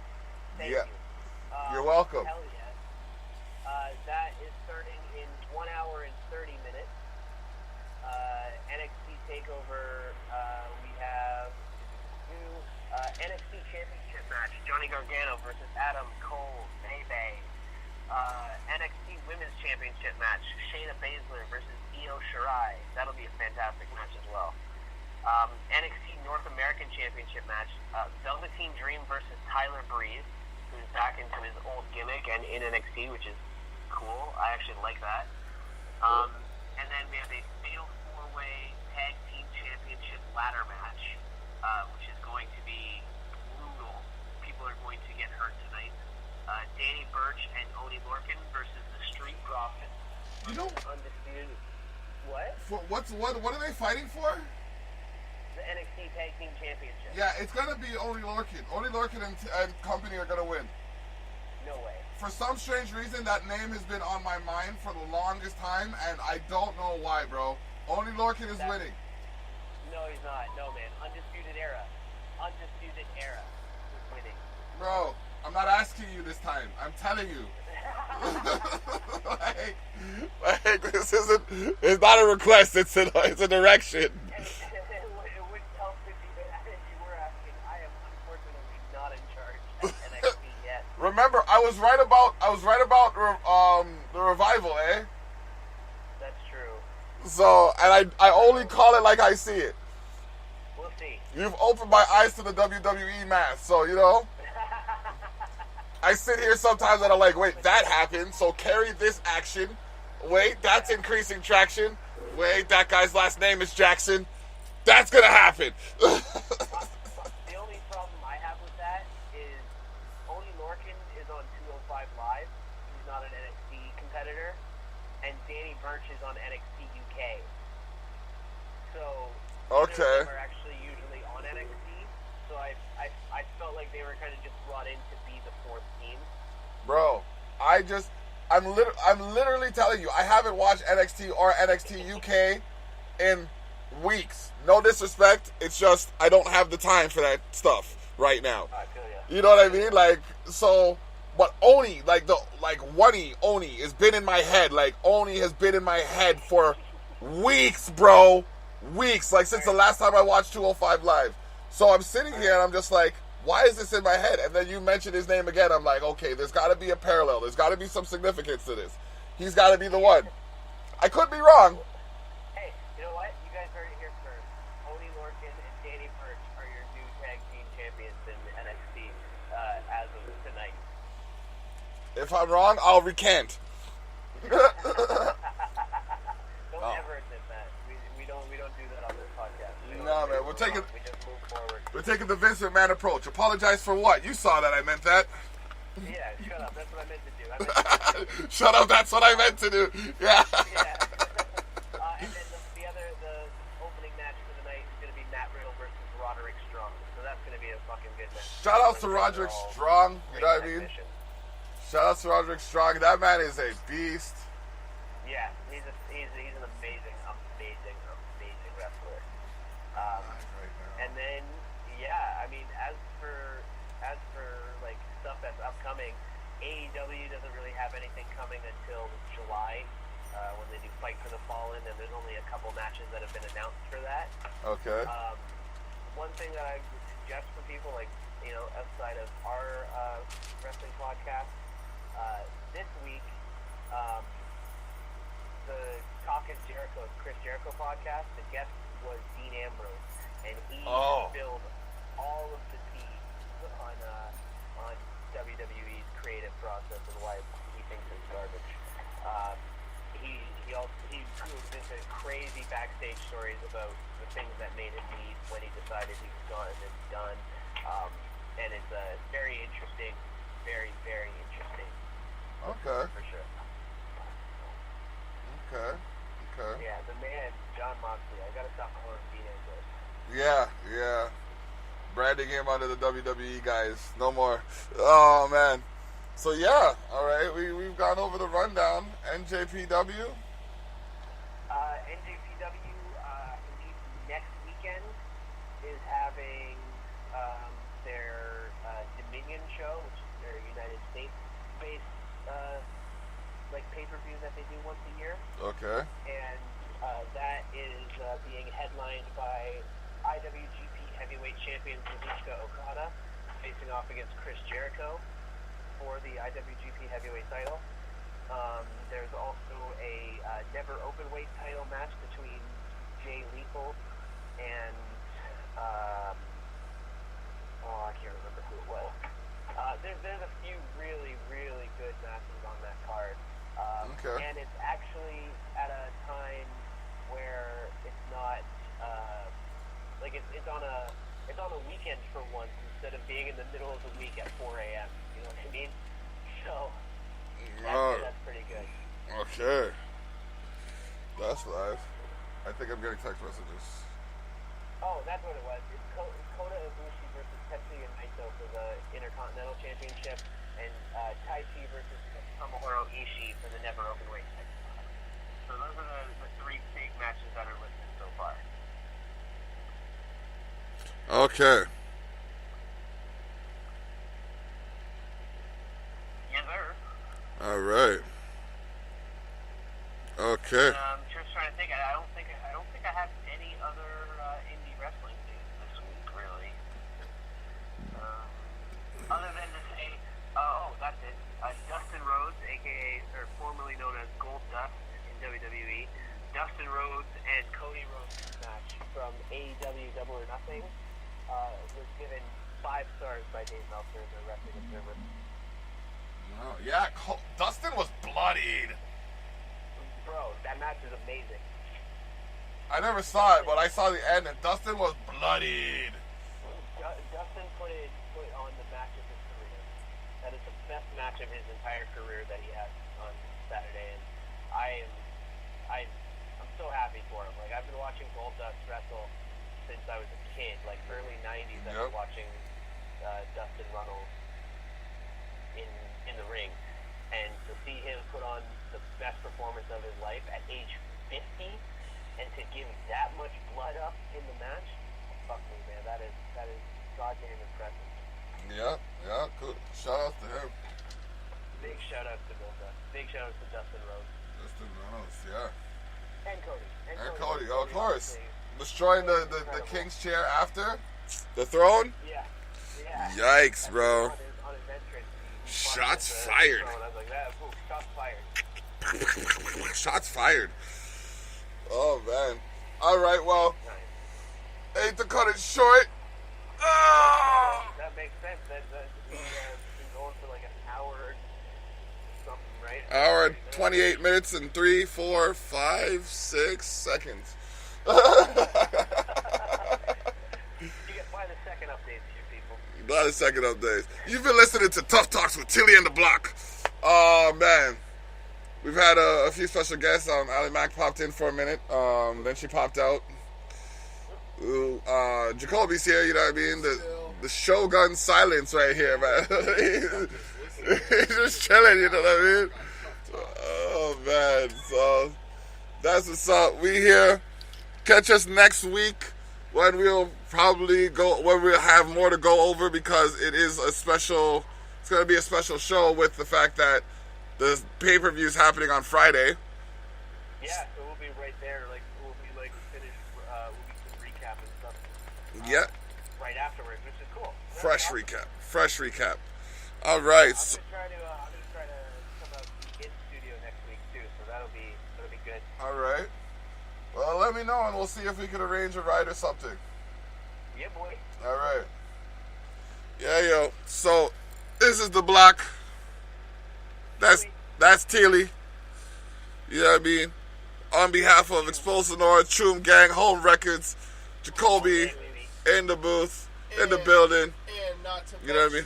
Thank Yeah. you. You're welcome. Hell yeah. That is starting in 1 hour and 30 minutes. NXT TakeOver, we have NXT Championship match, Johnny Gargano versus Adam Cole, Bay. NXT Women's Championship match, Shayna Baszler versus Io Shirai. That'll be a fantastic match as well. NXT North American Championship match, Velveteen Dream versus Tyler Breeze, who's back into his old gimmick and in NXT, which is cool. I actually like that. And then we have a Fatal 4-Way Tag Team Championship ladder match, which is going to be brutal. People are going to get hurt tonight. Danny Burch and Oney Lorcan versus the Street Profits. You know, Undisputed. What? What are they fighting for? The NXT Tag Team Championship. Yeah, it's gonna be Oney Lorcan. Oney Lorcan and company are gonna win. No way. For some strange reason, that name has been on my mind for the longest time, and I don't know why, bro. Oney Lorcan is winning. No, he's not. No, man. Undisputed Era is winning. Bro, I'm not asking you this time. I'm telling you. like this isn't. It's not a request. It's a direction. It wouldn't help if you were asking. I am unfortunately not in charge at NXT yet. Remember, I was right about the revival, eh? That's true. So, and I only call it like I see it. We'll see. You've opened my eyes to the WWE math, so you know. I sit here sometimes and I'm like, wait, that happened, so carry this action. Wait, that's increasing traction. Wait, that guy's last name is Jackson. That's gonna happen. The only problem I have with that is Oney Lorcan is on 205 Live. He's not an NXT competitor. And Danny Burch is on NXT UK. So, Okay. They're actually usually on NXT. So I felt like they were kind of just brought in to be the fourth team. Bro, I'm literally telling you, I haven't watched NXT or NXT UK in weeks. No disrespect, it's just I don't have the time for that stuff right now. I feel ya. You know what I mean? Like, so, but Oni, Oni has been in my head. Like, Oni has been in my head for weeks, bro. Weeks, like since the last time I watched 205 Live. So I'm sitting here and I'm just like, why is this in my head? And then you mention his name again. I'm like, okay, there's got to be a parallel. There's got to be some significance to this. He's got to be the one. I could be wrong. Hey, you know what? You guys heard it here first. Oney Lorcan and Danny Burch are your new tag team champions in NXT as of tonight. If I'm wrong, I'll recant. Don't ever admit that. We don't do that on this podcast. No, man, we just move forward. We're taking the Vince McMahon approach. Apologize for what? You saw that I meant that. Yeah, shut up. That's what I meant to do. Shut up, that's what I meant to do. Yeah. Yeah. And then the opening match for the night is going to be Matt Riddle versus Roderick Strong. So that's going to be a fucking good match. Shout out to Roderick Strong. You know what I mean? Shout out to Roderick Strong. That man is a beast. Yeah, he's an amazing wrestler. And then, yeah, I mean, as for like stuff that's upcoming, AEW doesn't really have anything coming until July when they do Fight for the Fallen, and there's only a couple matches that have been announced for that. Okay. One thing that I would suggest for people, like, you know, outside of our wrestling podcast, this week, the Talk is Jericho, Chris Jericho podcast, the guest was Dean Ambrose, and he spilled all of the tea on WWE's creative process and why he thinks it's garbage. He goes into crazy backstage stories about the things that made him leave when he decided he was gone and done. And it's very interesting, very, very interesting. Okay. For sure. Okay. Yeah, the man, John Moxley. I gotta stop calling him Dean Ambrose. Yeah. Branding him under the WWE guys. No more. Oh, man. So, yeah. All right. We've gone over the rundown. NJPW. NJPW, next weekend is having their Dominion show, which is their United States-based like pay-per-view that they do once a year. Okay. And that is being headlined by IWGP Heavyweight Champion Kazuchika Okada facing off against Chris Jericho for the IWGP Heavyweight title. There's also a never openweight title match between Jay Lethal and I can't remember who it was. There's a few really, really good matches on that card. Okay. And it's actually at a time where it's not like it's on a weekend for once instead of being in the middle of the week at 4 a.m. You know what I mean? So that's pretty good. Okay. That's live. I think I'm getting text messages. Oh, that's what it was. It's Kota Ibushi versus Tetsuya Naito for the Intercontinental Championship, and Taichi versus Tomohiro Ishii for the never openweight title. So those are the three big matches that are listed so far. Okay. Yes, sir. All right. Okay. Just trying to think. I don't think I have any other indie wrestling news this week, really. Other than to say, that's it. Dustin Rhodes, aka or formerly known as Gold Dust in WWE, Dustin Rhodes and Cody Rhodes match from AEW Double or Nothing was given 5 stars by Dave Meltzer, the Wrestling Observer. Oh, yeah, Dustin was bloodied. Bro, that match is amazing. I never saw it, but I saw the end, and Dustin was bloodied. Dustin put on the match of his career. That is the best match of his entire career that he had on Saturday, and I'm so happy for him. Like, I've been watching Goldust wrestle since I was a kid, like early '90s. I've been watching Dustin Runnels in the ring, and to see him put on the best performance of his life at age 50, and to give that much blood up in the match, fuck me, man. That is goddamn impressive. Yeah, good. Shout out to him. Big shout out to Goldust. Big shout out to Dustin Rhodes. Dustin Reynolds, yeah. And Cody. And Cody, of course. Destroying the King's chair after the throne. Yeah. Yikes, bro. On his entrance, he Shots the fired. throne. I was like, shots fired. Shots fired. Oh, man. All right, well, Nice. hate to cut it short. That makes sense. He's been going for like an hour or something, right? Hour and 28 minutes and 3, 4, 5, 6 seconds. You get by the second updates here, people. By the second updates. You've been listening to Tough Talks with Thili and the Block. Oh, man. We've had a few special guests. Ali Mack popped in for a minute. Then she popped out. Jacoby's here, you know what I mean? The Shogun silence right here, man. He's just chilling, you know what I mean? Oh, man. So, that's what's up. We here. Catch us next week when we'll have more to go over, because it is it's going to be a special show with the fact that the pay-per-view is happening on Friday. Yeah, so we'll be right there. Like, we'll be like finished. We'll be some recap and stuff. Yeah. Right afterwards, which is cool. Fresh recap. All right. I'm gonna try to come out in studio next week too, so that'll be good. All right. Well, let me know, and we'll see if we can arrange a ride or something. Yeah, boy. All right. Yeah, yo. So, this is the Block. That's Thili. You know what I mean? On behalf of Explosive North, Troom Gang, Home Records, Jacoby, in the booth, in the building. And not to You know what I mean?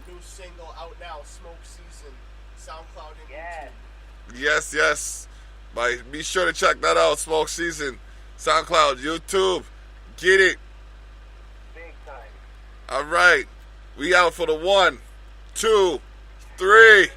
New single out now, Smoke Season, SoundCloud and YouTube. Yes. Be sure to check that out, Smoke Season, SoundCloud, YouTube. Get it. Big time. All right. We out for the 1, 2, 3.